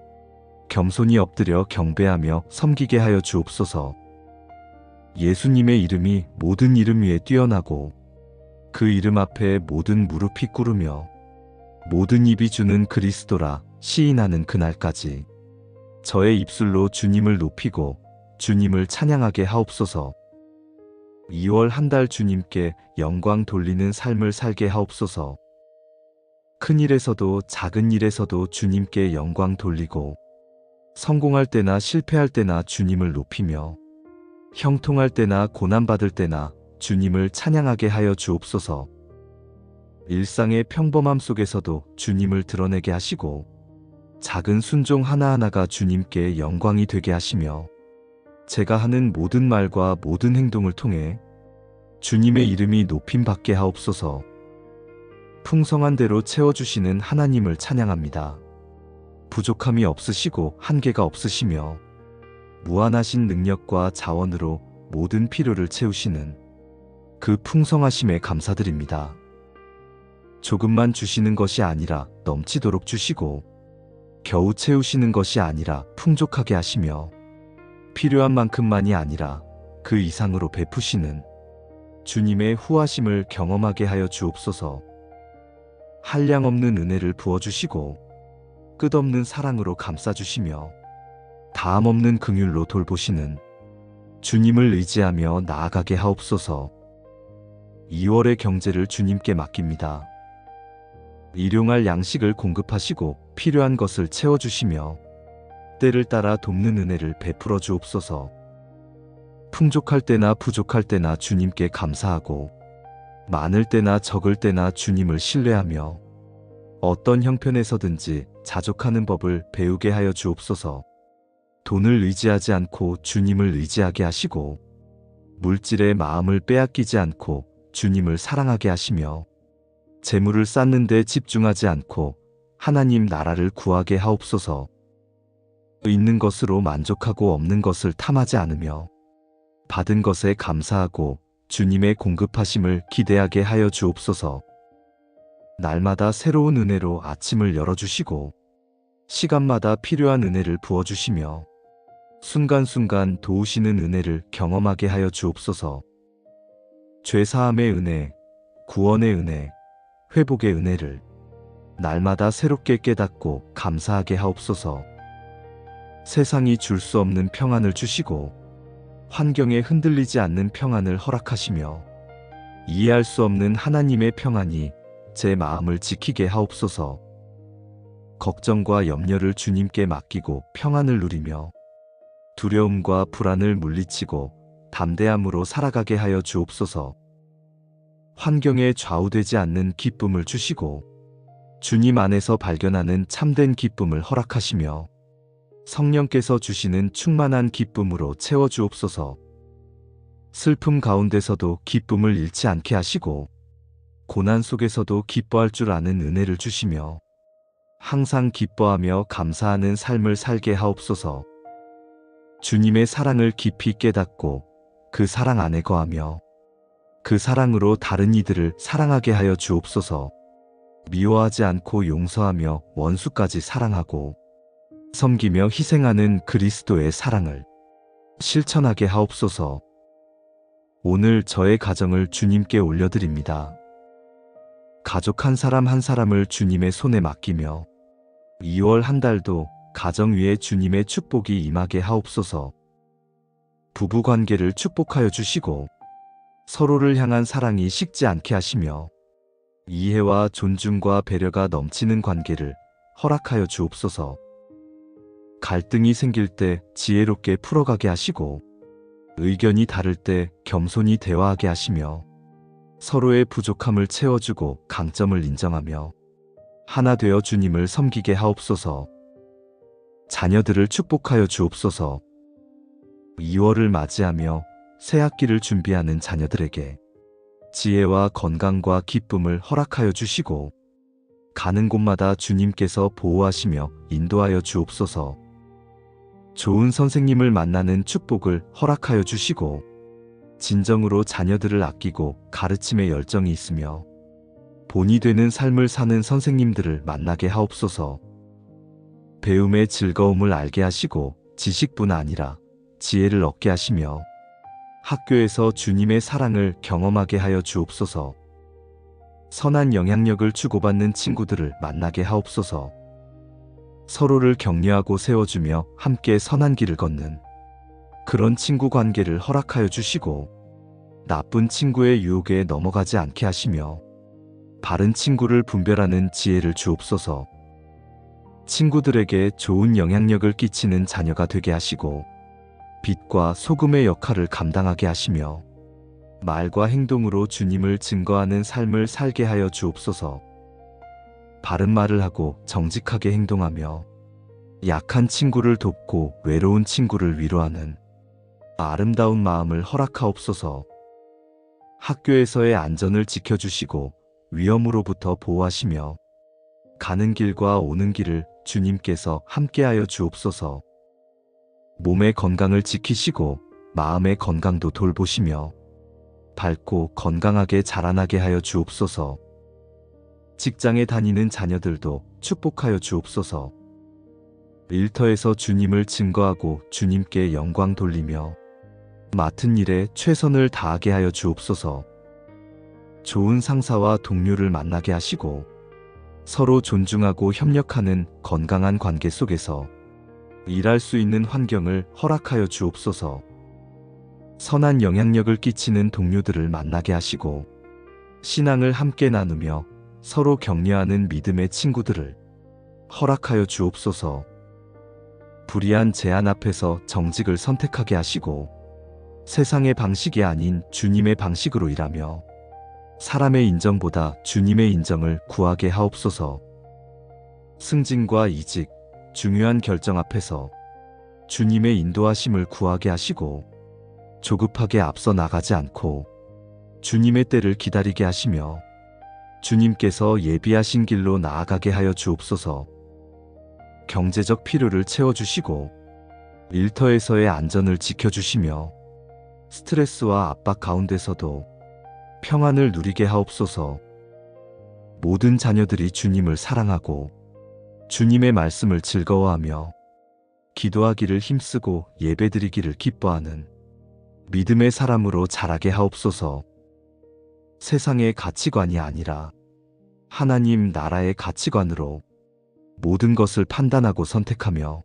겸손히 엎드려 경배하며 섬기게 하여 주옵소서. 예수님의 이름이 모든 이름 위에 뛰어나고 그 이름 앞에 모든 무릎이 꿇으며 모든 입이 주는 그리스도라 시인하는 그날까지 저의 입술로 주님을 높이고 주님을 찬양하게 하옵소서. 2월 한 달 주님께 영광 돌리는 삶을 살게 하옵소서. 큰 일에서도 작은 일에서도 주님께 영광 돌리고 성공할 때나 실패할 때나 주님을 높이며 형통할 때나 고난받을 때나 주님을 찬양하게 하여 주옵소서. 일상의 평범함 속에서도 주님을 드러내게 하시고 작은 순종 하나하나가 주님께 영광이 되게 하시며 제가 하는 모든 말과 모든 행동을 통해 주님의 이름이 높임받게 하옵소서. 풍성한 대로 채워주시는 하나님을 찬양합니다. 부족함이 없으시고 한계가 없으시며 무한하신 능력과 자원으로 모든 필요를 채우시는 그 풍성하심에 감사드립니다. 조금만 주시는 것이 아니라 넘치도록 주시고 겨우 채우시는 것이 아니라 풍족하게 하시며 필요한 만큼만이 아니라 그 이상으로 베푸시는 주님의 후하심을 경험하게 하여 주옵소서. 한량없는 은혜를 부어주시고 끝없는 사랑으로 감싸주시며 다함없는 긍휼로 돌보시는 주님을 의지하며 나아가게 하옵소서. 2월의 경제를 주님께 맡깁니다. 일용할 양식을 공급하시고 필요한 것을 채워주시며 때를 따라 돕는 은혜를 베풀어 주옵소서. 풍족할 때나 부족할 때나 주님께 감사하고 많을 때나 적을 때나 주님을 신뢰하며 어떤 형편에서든지 자족하는 법을 배우게 하여 주옵소서. 돈을 의지하지 않고 주님을 의지하게 하시고 물질에 마음을 빼앗기지 않고 주님을 사랑하게 하시며 재물을 쌓는 데 집중하지 않고 하나님 나라를 구하게 하옵소서. 있는 것으로 만족하고 없는 것을 탐하지 않으며 받은 것에 감사하고 주님의 공급하심을 기대하게 하여 주옵소서. 날마다 새로운 은혜로 아침을 열어주시고 시간마다 필요한 은혜를 부어주시며 순간순간 도우시는 은혜를 경험하게 하여 주옵소서. 죄사함의 은혜, 구원의 은혜, 회복의 은혜를 날마다 새롭게 깨닫고 감사하게 하옵소서. 세상이 줄 수 없는 평안을 주시고 환경에 흔들리지 않는 평안을 허락하시며 이해할 수 없는 하나님의 평안이 제 마음을 지키게 하옵소서. 걱정과 염려를 주님께 맡기고 평안을 누리며 두려움과 불안을 물리치고 담대함으로 살아가게 하여 주옵소서. 환경에 좌우되지 않는 기쁨을 주시고 주님 안에서 발견하는 참된 기쁨을 허락하시며 성령께서 주시는 충만한 기쁨으로 채워주옵소서. 슬픔 가운데서도 기쁨을 잃지 않게 하시고 고난 속에서도 기뻐할 줄 아는 은혜를 주시며 항상 기뻐하며 감사하는 삶을 살게 하옵소서. 주님의 사랑을 깊이 깨닫고 그 사랑 안에 거하며 그 사랑으로 다른 이들을 사랑하게 하여 주옵소서. 미워하지 않고 용서하며 원수까지 사랑하고 섬기며 희생하는 그리스도의 사랑을 실천하게 하옵소서. 오늘 저의 가정을 주님께 올려드립니다. 가족 한 사람 한 사람을 주님의 손에 맡기며 2월 한 달도 가정 위에 주님의 축복이 임하게 하옵소서. 부부 관계를 축복하여 주시고 서로를 향한 사랑이 식지 않게 하시며 이해와 존중과 배려가 넘치는 관계를 허락하여 주옵소서. 갈등이 생길 때 지혜롭게 풀어가게 하시고 의견이 다를 때 겸손히 대화하게 하시며 서로의 부족함을 채워주고 강점을 인정하며 하나 되어 주님을 섬기게 하옵소서. 자녀들을 축복하여 주옵소서. 2월을 맞이하며 새 학기를 준비하는 자녀들에게 지혜와 건강과 기쁨을 허락하여 주시고 가는 곳마다 주님께서 보호하시며 인도하여 주옵소서. 좋은 선생님을 만나는 축복을 허락하여 주시고 진정으로 자녀들을 아끼고 가르침에 열정이 있으며 본이 되는 삶을 사는 선생님들을 만나게 하옵소서. 배움의 즐거움을 알게 하시고 지식뿐 아니라 지혜를 얻게 하시며 학교에서 주님의 사랑을 경험하게 하여 주옵소서. 선한 영향력을 주고받는 친구들을 만나게 하옵소서. 서로를 격려하고 세워주며 함께 선한 길을 걷는 그런 친구 관계를 허락하여 주시고 나쁜 친구의 유혹에 넘어가지 않게 하시며 바른 친구를 분별하는 지혜를 주옵소서. 친구들에게 좋은 영향력을 끼치는 자녀가 되게 하시고 빛과 소금의 역할을 감당하게 하시며 말과 행동으로 주님을 증거하는 삶을 살게 하여 주옵소서. 바른 말을 하고 정직하게 행동하며 약한 친구를 돕고 외로운 친구를 위로하는 아름다운 마음을 허락하옵소서. 학교에서의 안전을 지켜주시고 위험으로부터 보호하시며 가는 길과 오는 길을 주님께서 함께하여 주옵소서. 몸의 건강을 지키시고 마음의 건강도 돌보시며 밝고 건강하게 자라나게 하여 주옵소서. 직장에 다니는 자녀들도 축복하여 주옵소서. 일터에서 주님을 증거하고 주님께 영광 돌리며 맡은 일에 최선을 다하게 하여 주옵소서. 좋은 상사와 동료를 만나게 하시고 서로 존중하고 협력하는 건강한 관계 속에서 일할 수 있는 환경을 허락하여 주옵소서. 선한 영향력을 끼치는 동료들을 만나게 하시고 신앙을 함께 나누며 서로 격려하는 믿음의 친구들을 허락하여 주옵소서. 불의한 제안 앞에서 정직을 선택하게 하시고 세상의 방식이 아닌 주님의 방식으로 일하며 사람의 인정보다 주님의 인정을 구하게 하옵소서. 승진과 이직, 중요한 결정 앞에서 주님의 인도하심을 구하게 하시고 조급하게 앞서 나가지 않고 주님의 때를 기다리게 하시며 주님께서 예비하신 길로 나아가게 하여 주옵소서. 경제적 필요를 채워주시고 일터에서의 안전을 지켜주시며 스트레스와 압박 가운데서도 평안을 누리게 하옵소서. 모든 자녀들이 주님을 사랑하고 주님의 말씀을 즐거워하며 기도하기를 힘쓰고 예배드리기를 기뻐하는 믿음의 사람으로 자라게 하옵소서. 세상의 가치관이 아니라 하나님 나라의 가치관으로 모든 것을 판단하고 선택하며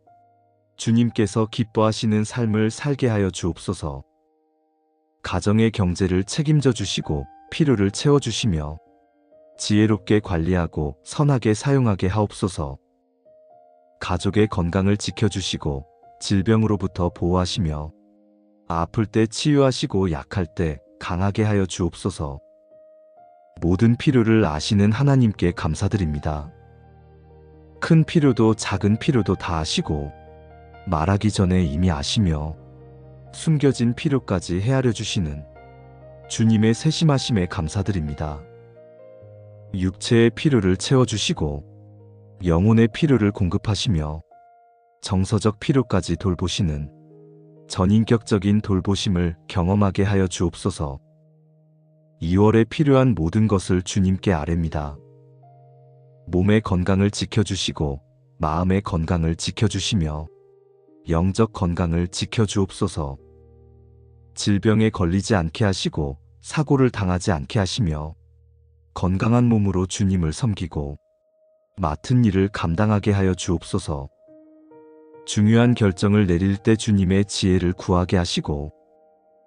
주님께서 기뻐하시는 삶을 살게 하여 주옵소서. 가정의 경제를 책임져 주시고 필요를 채워주시며 지혜롭게 관리하고 선하게 사용하게 하옵소서. 가족의 건강을 지켜주시고 질병으로부터 보호하시며 아플 때 치유하시고 약할 때 강하게 하여 주옵소서. 모든 필요를 아시는 하나님께 감사드립니다. 큰 필요도 작은 필요도 다 아시고 말하기 전에 이미 아시며 숨겨진 필요까지 헤아려 주시는 주님의 세심하심에 감사드립니다. 육체의 필요를 채워주시고 영혼의 필요를 공급하시며 정서적 필요까지 돌보시는 전인격적인 돌보심을 경험하게 하여 주옵소서. 2월에 필요한 모든 것을 주님께 아뢰입니다. 몸의 건강을 지켜주시고 마음의 건강을 지켜주시며 영적 건강을 지켜주옵소서. 질병에 걸리지 않게 하시고 사고를 당하지 않게 하시며 건강한 몸으로 주님을 섬기고 맡은 일을 감당하게 하여 주옵소서. 중요한 결정을 내릴 때 주님의 지혜를 구하게 하시고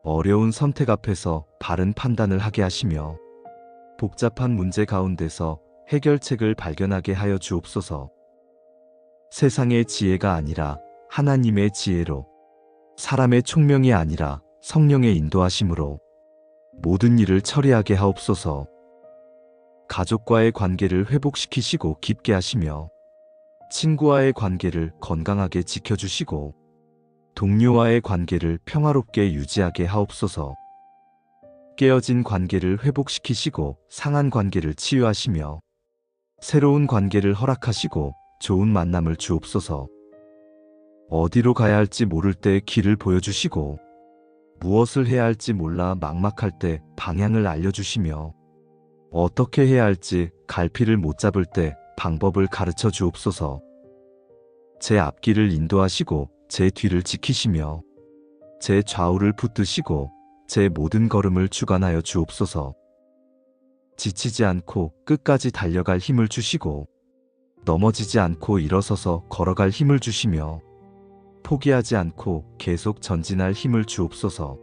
어려운 선택 앞에서 바른 판단을 하게 하시며 복잡한 문제 가운데서 해결책을 발견하게 하여 주옵소서. 세상의 지혜가 아니라 하나님의 지혜로, 사람의 총명이 아니라 성령의 인도하심으로 모든 일을 처리하게 하옵소서. 가족과의 관계를 회복시키시고 깊게 하시며 친구와의 관계를 건강하게 지켜주시고 동료와의 관계를 평화롭게 유지하게 하옵소서. 깨어진 관계를 회복시키시고 상한 관계를 치유하시며 새로운 관계를 허락하시고 좋은 만남을 주옵소서. 어디로 가야 할지 모를 때 길을 보여주시고 무엇을 해야 할지 몰라 막막할 때 방향을 알려주시며 어떻게 해야 할지 갈피를 못 잡을 때 방법을 가르쳐 주옵소서. 제 앞길을 인도하시고 제 뒤를 지키시며 제 좌우를 붙드시고 제 모든 걸음을 주관하여 주옵소서. 지치지 않고 끝까지 달려갈 힘을 주시고 넘어지지 않고 일어서서 걸어갈 힘을 주시며 포기하지 않고 계속 전진할 힘을 주옵소서.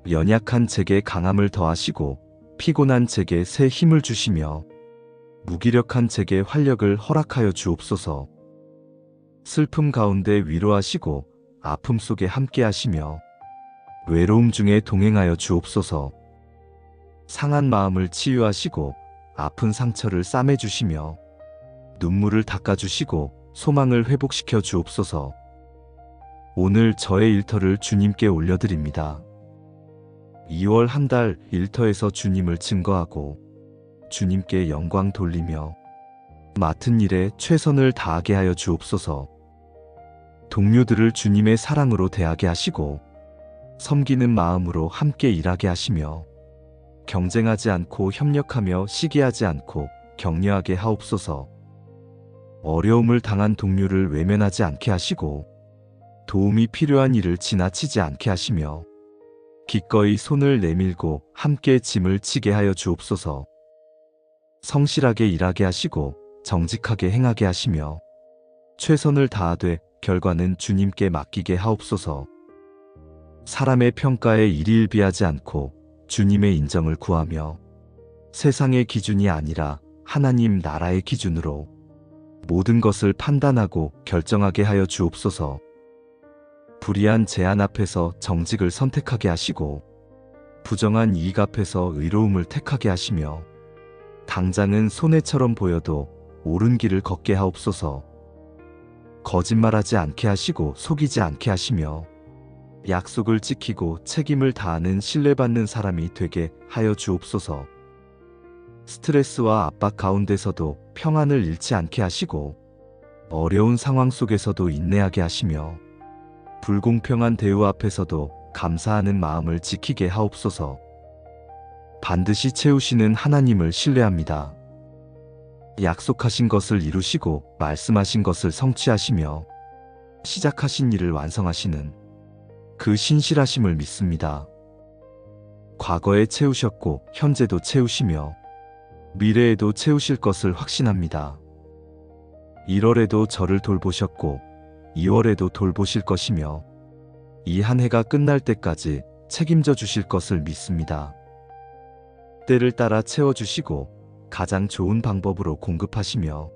연약한 제게 강함을 더하시고 피곤한 제게 새 힘을 주시며 무기력한 제게 활력을 허락하여 주옵소서. 슬픔 가운데 위로하시고 아픔 속에 함께하시며 외로움 중에 동행하여 주옵소서. 상한 마음을 치유하시고 아픈 상처를 싸매주시며 눈물을 닦아주시고 소망을 회복시켜 주옵소서. 오늘 저의 일터를 주님께 올려드립니다. 2월 한 달 일터에서 주님을 증거하고 주님께 영광 돌리며 맡은 일에 최선을 다하게 하여 주옵소서. 동료들을 주님의 사랑으로 대하게 하시고 섬기는 마음으로 함께 일하게 하시며 경쟁하지 않고 협력하며 시기하지 않고 격려하게 하옵소서. 어려움을 당한 동료를 외면하지 않게 하시고 도움이 필요한 일을 지나치지 않게 하시며 기꺼이 손을 내밀고 함께 짐을 지게 하여 주옵소서. 성실하게 일하게 하시고 정직하게 행하게 하시며 최선을 다하되 결과는 주님께 맡기게 하옵소서. 사람의 평가에 일희일비하지 않고 주님의 인정을 구하며 세상의 기준이 아니라 하나님 나라의 기준으로 모든 것을 판단하고 결정하게 하여 주옵소서. 불의한 제안 앞에서 정직을 선택하게 하시고 부정한 이익 앞에서 의로움을 택하게 하시며 당장은 손해처럼 보여도 옳은 길을 걷게 하옵소서. 거짓말하지 않게 하시고 속이지 않게 하시며 약속을 지키고 책임을 다하는 신뢰받는 사람이 되게 하여 주옵소서. 스트레스와 압박 가운데서도 평안을 잃지 않게 하시고 어려운 상황 속에서도 인내하게 하시며 불공평한 대우 앞에서도 감사하는 마음을 지키게 하옵소서. 반드시 채우시는 하나님을 신뢰합니다. 약속하신 것을 이루시고 말씀하신 것을 성취하시며 시작하신 일을 완성하시는 그 신실하심을 믿습니다. 과거에 채우셨고 현재도 채우시며 미래에도 채우실 것을 확신합니다. 1월에도 저를 돌보셨고 2월에도 돌보실 것이며 이 한 해가 끝날 때까지 책임져 주실 것을 믿습니다. 때를 따라 채워주시고 가장 좋은 방법으로 공급하시며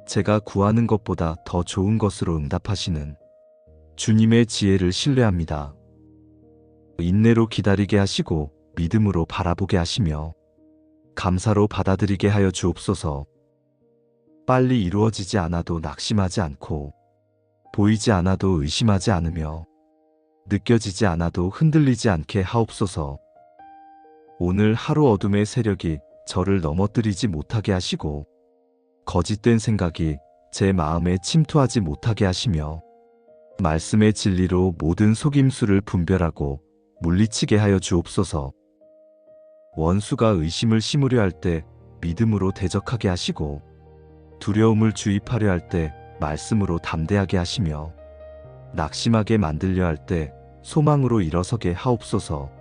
제가 구하는 것보다 더 좋은 것으로 응답하시는 주님의 지혜를 신뢰합니다. 인내로 기다리게 하시고 믿음으로 바라보게 하시며 감사로 받아들이게 하여 주옵소서. 빨리 이루어지지 않아도 낙심하지 않고 보이지 않아도 의심하지 않으며 느껴지지 않아도 흔들리지 않게 하옵소서. 오늘 하루 어둠의 세력이 저를 넘어뜨리지 못하게 하시고 거짓된 생각이 제 마음에 침투하지 못하게 하시며 말씀의 진리로 모든 속임수를 분별하고 물리치게 하여 주옵소서. 원수가 의심을 심으려 할 때 믿음으로 대적하게 하시고 두려움을 주입하려 할 때 말씀으로 담대하게 하시며 낙심하게 만들려 할 때 소망으로 일어서게 하옵소서.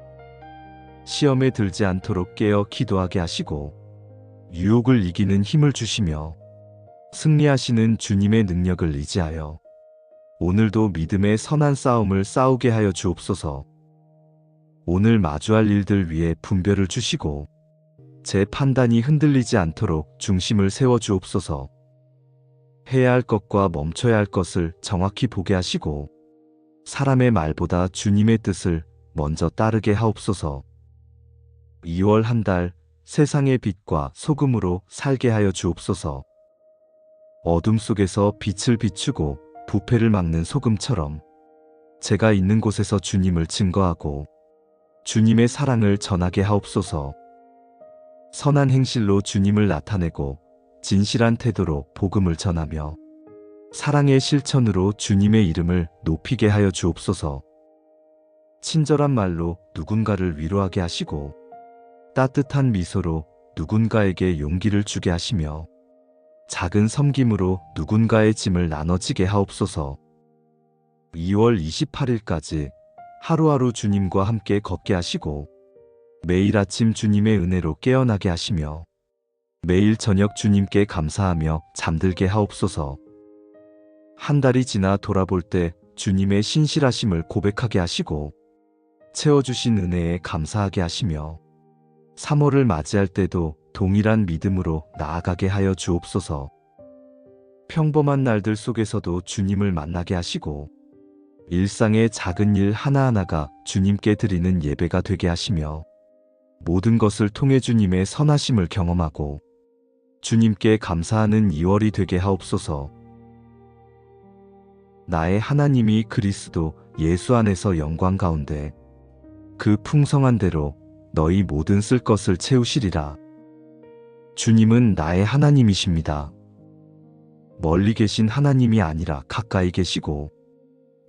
시험에 들지 않도록 깨어 기도하게 하시고 유혹을 이기는 힘을 주시며 승리하시는 주님의 능력을 의지하여 오늘도 믿음의 선한 싸움을 싸우게 하여 주옵소서. 오늘 마주할 일들 위에 분별을 주시고 제 판단이 흔들리지 않도록 중심을 세워 주옵소서. 해야 할 것과 멈춰야 할 것을 정확히 보게 하시고 사람의 말보다 주님의 뜻을 먼저 따르게 하옵소서. 2월 한 달 세상의 빛과 소금으로 살게 하여 주옵소서. 어둠 속에서 빛을 비추고 부패를 막는 소금처럼 제가 있는 곳에서 주님을 증거하고 주님의 사랑을 전하게 하옵소서. 선한 행실로 주님을 나타내고 진실한 태도로 복음을 전하며 사랑의 실천으로 주님의 이름을 높이게 하여 주옵소서. 친절한 말로 누군가를 위로하게 하시고 따뜻한 미소로 누군가에게 용기를 주게 하시며 작은 섬김으로 누군가의 짐을 나눠지게 하옵소서. 2월 28일까지 하루하루 주님과 함께 걷게 하시고 매일 아침 주님의 은혜로 깨어나게 하시며 매일 저녁 주님께 감사하며 잠들게 하옵소서. 한 달이 지나 돌아볼 때 주님의 신실하심을 고백하게 하시고 채워주신 은혜에 감사하게 하시며 3월을 맞이할 때도 동일한 믿음으로 나아가게 하여 주옵소서. 평범한 날들 속에서도 주님을 만나게 하시고 일상의 작은 일 하나하나가 주님께 드리는 예배가 되게 하시며 모든 것을 통해 주님의 선하심을 경험하고 주님께 감사하는 2월이 되게 하옵소서. 나의 하나님이 그리스도 예수 안에서 영광 가운데 그 풍성한 대로 너희 모든 쓸 것을 채우시리라. 주님은 나의 하나님이십니다. 멀리 계신 하나님이 아니라 가까이 계시고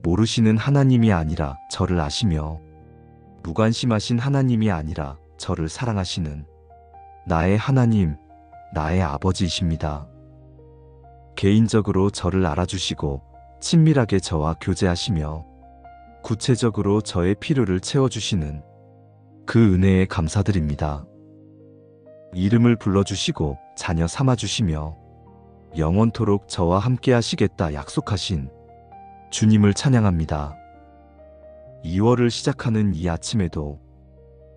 모르시는 하나님이 아니라 저를 아시며 무관심하신 하나님이 아니라 저를 사랑하시는 나의 하나님, 나의 아버지이십니다. 개인적으로 저를 알아주시고 친밀하게 저와 교제하시며 구체적으로 저의 필요를 채워주시는 그 은혜에 감사드립니다. 이름을 불러주시고 자녀 삼아주시며 영원토록 저와 함께 하시겠다 약속하신 주님을 찬양합니다. 2월을 시작하는 이 아침에도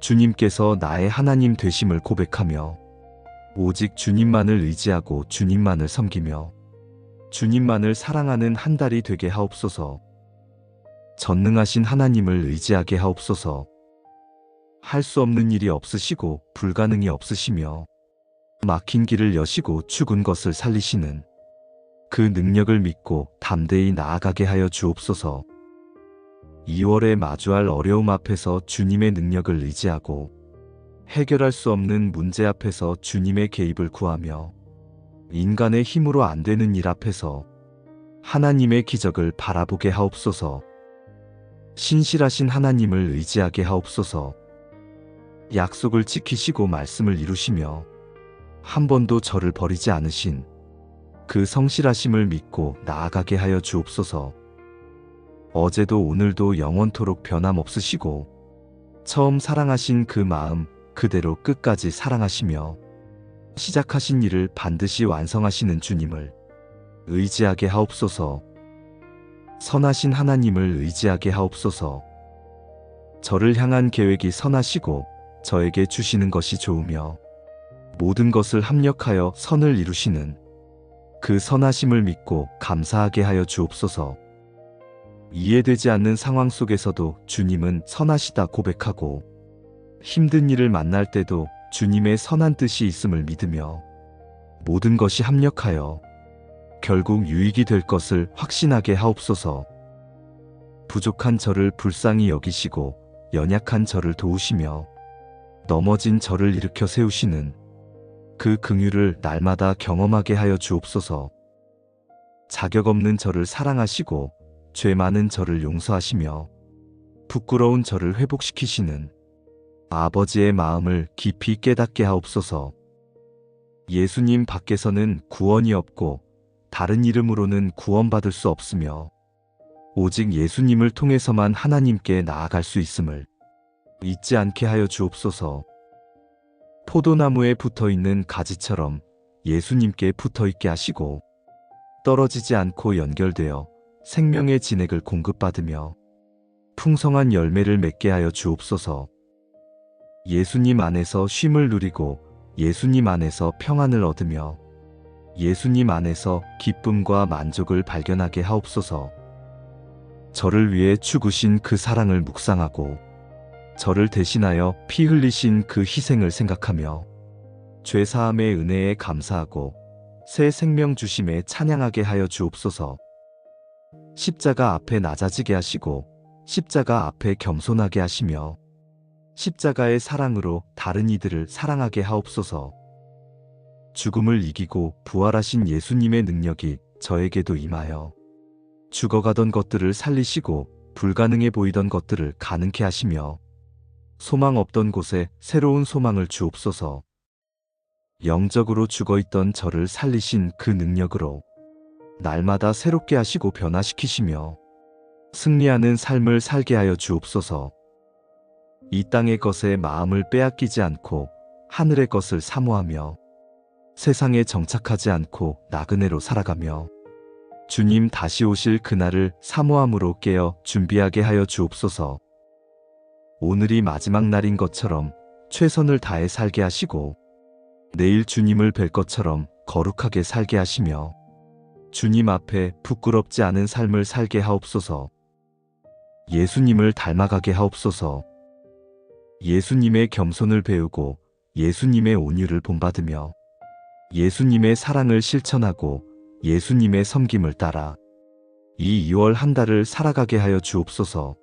주님께서 나의 하나님 되심을 고백하며 오직 주님만을 의지하고 주님만을 섬기며 주님만을 사랑하는 한 달이 되게 하옵소서. 전능하신 하나님을 의지하게 하옵소서. 할 수 없는 일이 없으시고 불가능이 없으시며 막힌 길을 여시고 죽은 것을 살리시는 그 능력을 믿고 담대히 나아가게 하여 주옵소서. 2월에 마주할 어려움 앞에서 주님의 능력을 의지하고 해결할 수 없는 문제 앞에서 주님의 개입을 구하며 인간의 힘으로 안 되는 일 앞에서 하나님의 기적을 바라보게 하옵소서. 신실하신 하나님을 의지하게 하옵소서. 약속을 지키시고 말씀을 이루시며 한 번도 저를 버리지 않으신 그 성실하심을 믿고 나아가게 하여 주옵소서. 어제도 오늘도 영원토록 변함없으시고 처음 사랑하신 그 마음 그대로 끝까지 사랑하시며 시작하신 일을 반드시 완성하시는 주님을 의지하게 하옵소서. 선하신 하나님을 의지하게 하옵소서. 저를 향한 계획이 선하시고 저에게 주시는 것이 좋으며 모든 것을 합력하여 선을 이루시는 그 선하심을 믿고 감사하게 하여 주옵소서. 이해되지 않는 상황 속에서도 주님은 선하시다 고백하고 힘든 일을 만날 때도 주님의 선한 뜻이 있음을 믿으며 모든 것이 합력하여 결국 유익이 될 것을 확신하게 하옵소서. 부족한 저를 불쌍히 여기시고 연약한 저를 도우시며 넘어진 저를 일으켜 세우시는 그 긍휼을 날마다 경험하게 하여 주옵소서. 자격 없는 저를 사랑하시고 죄 많은 저를 용서하시며 부끄러운 저를 회복시키시는 아버지의 마음을 깊이 깨닫게 하옵소서. 예수님 밖에서는 구원이 없고 다른 이름으로는 구원받을 수 없으며 오직 예수님을 통해서만 하나님께 나아갈 수 있음을 잊지 않게 하여 주옵소서. 포도나무에 붙어있는 가지처럼 예수님께 붙어있게 하시고 떨어지지 않고 연결되어 생명의 진액을 공급받으며 풍성한 열매를 맺게 하여 주옵소서. 예수님 안에서 쉼을 누리고 예수님 안에서 평안을 얻으며 예수님 안에서 기쁨과 만족을 발견하게 하옵소서. 저를 위해 죽으신 그 사랑을 묵상하고 저를 대신하여 피 흘리신 그 희생을 생각하며 죄사함의 은혜에 감사하고 새 생명 주심에 찬양하게 하여 주옵소서. 십자가 앞에 낮아지게 하시고 십자가 앞에 겸손하게 하시며 십자가의 사랑으로 다른 이들을 사랑하게 하옵소서. 죽음을 이기고 부활하신 예수님의 능력이 저에게도 임하여 죽어가던 것들을 살리시고 불가능해 보이던 것들을 가능케 하시며 소망 없던 곳에 새로운 소망을 주옵소서. 영적으로 죽어있던 저를 살리신 그 능력으로 날마다 새롭게 하시고 변화시키시며 승리하는 삶을 살게 하여 주옵소서. 이 땅의 것에 마음을 빼앗기지 않고 하늘의 것을 사모하며 세상에 정착하지 않고 나그네로 살아가며 주님 다시 오실 그날을 사모함으로 깨어 준비하게 하여 주옵소서. 오늘이 마지막 날인 것처럼 최선을 다해 살게 하시고 내일 주님을 뵐 것처럼 거룩하게 살게 하시며 주님 앞에 부끄럽지 않은 삶을 살게 하옵소서. 예수님을 닮아가게 하옵소서. 예수님의 겸손을 배우고 예수님의 온유를 본받으며 예수님의 사랑을 실천하고 예수님의 섬김을 따라 이 2월 한 달을 살아가게 하여 주옵소서.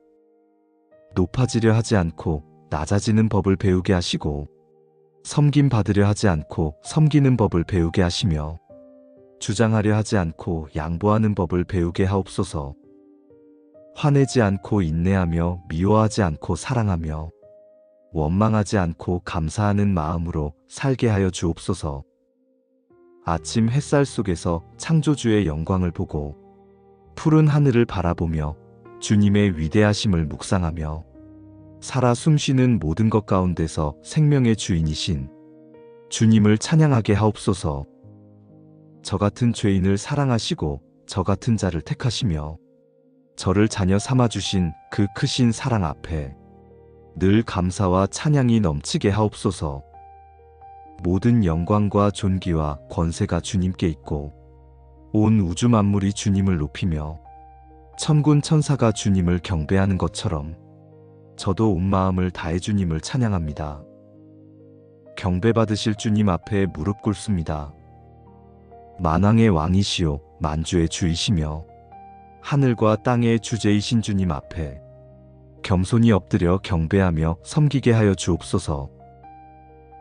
높아지려 하지 않고 낮아지는 법을 배우게 하시고 섬김 받으려 하지 않고 섬기는 법을 배우게 하시며 주장하려 하지 않고 양보하는 법을 배우게 하옵소서. 화내지 않고 인내하며 미워하지 않고 사랑하며 원망하지 않고 감사하는 마음으로 살게 하여 주옵소서. 아침 햇살 속에서 창조주의 영광을 보고 푸른 하늘을 바라보며 주님의 위대하심을 묵상하며 살아 숨쉬는 모든 것 가운데서 생명의 주인이신 주님을 찬양하게 하옵소서. 저 같은 죄인을 사랑하시고 저 같은 자를 택하시며 저를 자녀 삼아주신 그 크신 사랑 앞에 늘 감사와 찬양이 넘치게 하옵소서. 모든 영광과 존귀와 권세가 주님께 있고 온 우주 만물이 주님을 높이며 천군 천사가 주님을 경배하는 것처럼 저도 온 마음을 다해 주님을 찬양합니다. 경배받으실 주님 앞에 무릎 꿇습니다. 만왕의 왕이시요 만주의 주이시며 하늘과 땅의 주제이신 주님 앞에 겸손히 엎드려 경배하며 섬기게 하여 주옵소서.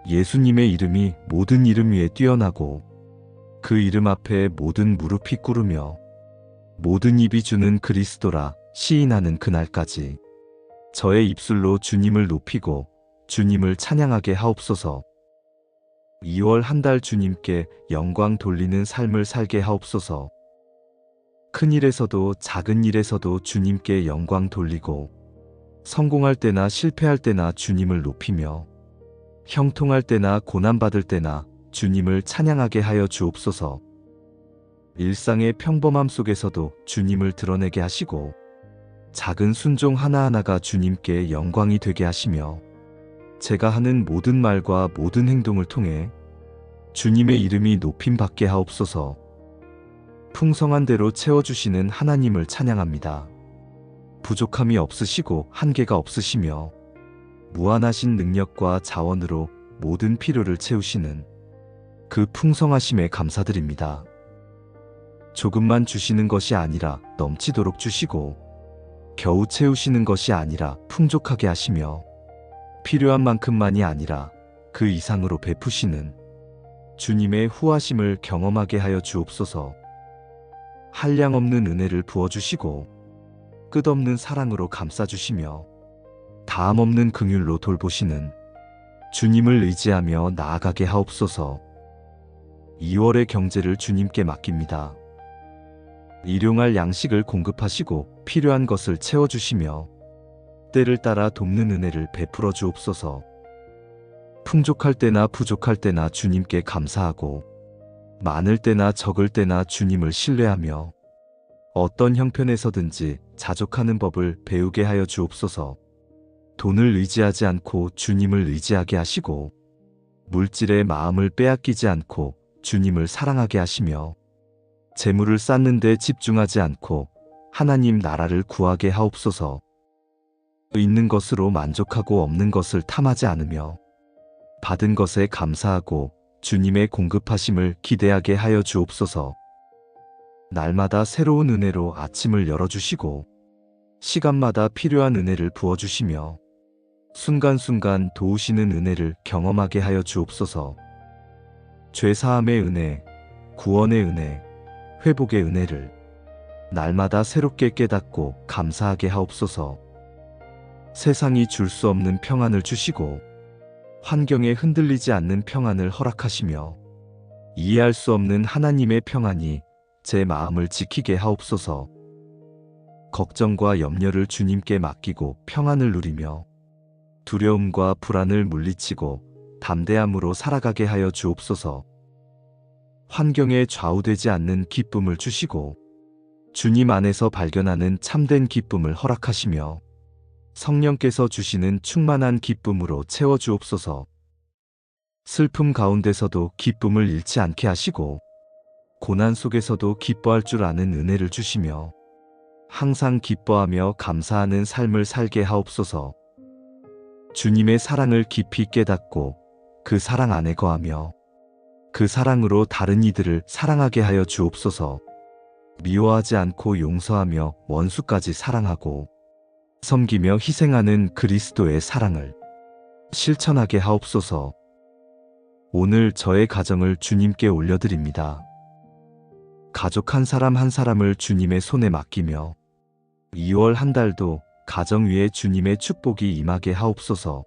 예수님의 이름이 모든 이름 위에 뛰어나고 그 이름 앞에 모든 무릎이 꿇으며 모든 입이 주는 그리스도라 시인하는 그날까지 저의 입술로 주님을 높이고 주님을 찬양하게 하옵소서. 2월 한 달 주님께 영광 돌리는 삶을 살게 하옵소서. 큰 일에서도 작은 일에서도 주님께 영광 돌리고 성공할 때나 실패할 때나 주님을 높이며 형통할 때나 고난받을 때나 주님을 찬양하게 하여 주옵소서. 일상의 평범함 속에서도 주님을 드러내게 하시고 작은 순종 하나하나가 주님께 영광이 되게 하시며 제가 하는 모든 말과 모든 행동을 통해 주님의 이름이 높임받게 하옵소서. 풍성한 대로 채워주시는 하나님을 찬양합니다. 부족함이 없으시고 한계가 없으시며 무한하신 능력과 자원으로 모든 필요를 채우시는 그 풍성하심에 감사드립니다. 조금만 주시는 것이 아니라 넘치도록 주시고 겨우 채우시는 것이 아니라 풍족하게 하시며 필요한 만큼만이 아니라 그 이상으로 베푸시는 주님의 후하심을 경험하게 하여 주옵소서. 한량없는 은혜를 부어주시고 끝없는 사랑으로 감싸주시며 다함없는 긍휼로 돌보시는 주님을 의지하며 나아가게 하옵소서. 2월의 경제를 주님께 맡깁니다. 일용할 양식을 공급하시고 필요한 것을 채워주시며 때를 따라 돕는 은혜를 베풀어 주옵소서. 풍족할 때나 부족할 때나 주님께 감사하고 많을 때나 적을 때나 주님을 신뢰하며 어떤 형편에서든지 자족하는 법을 배우게 하여 주옵소서. 돈을 의지하지 않고 주님을 의지하게 하시고 물질에 마음을 빼앗기지 않고 주님을 사랑하게 하시며 재물을 쌓는 데 집중하지 않고 하나님 나라를 구하게 하옵소서. 있는 것으로 만족하고 없는 것을 탐하지 않으며 받은 것에 감사하고 주님의 공급하심을 기대하게 하여 주옵소서. 날마다 새로운 은혜로 아침을 열어주시고 시간마다 필요한 은혜를 부어주시며 순간순간 도우시는 은혜를 경험하게 하여 주옵소서. 죄사함의 은혜, 구원의 은혜, 회복의 은혜를 날마다 새롭게 깨닫고 감사하게 하옵소서. 세상이 줄 수 없는 평안을 주시고 환경에 흔들리지 않는 평안을 허락하시며 이해할 수 없는 하나님의 평안이 제 마음을 지키게 하옵소서. 걱정과 염려를 주님께 맡기고 평안을 누리며 두려움과 불안을 물리치고 담대함으로 살아가게 하여 주옵소서. 환경에 좌우되지 않는 기쁨을 주시고 주님 안에서 발견하는 참된 기쁨을 허락하시며 성령께서 주시는 충만한 기쁨으로 채워주옵소서. 슬픔 가운데서도 기쁨을 잃지 않게 하시고 고난 속에서도 기뻐할 줄 아는 은혜를 주시며 항상 기뻐하며 감사하는 삶을 살게 하옵소서. 주님의 사랑을 깊이 깨닫고 그 사랑 안에 거하며 그 사랑으로 다른 이들을 사랑하게 하여 주옵소서. 미워하지 않고 용서하며 원수까지 사랑하고 섬기며 희생하는 그리스도의 사랑을 실천하게 하옵소서. 오늘 저의 가정을 주님께 올려드립니다. 가족 한 사람 한 사람을 주님의 손에 맡기며 2월 한 달도 가정 위에 주님의 축복이 임하게 하옵소서.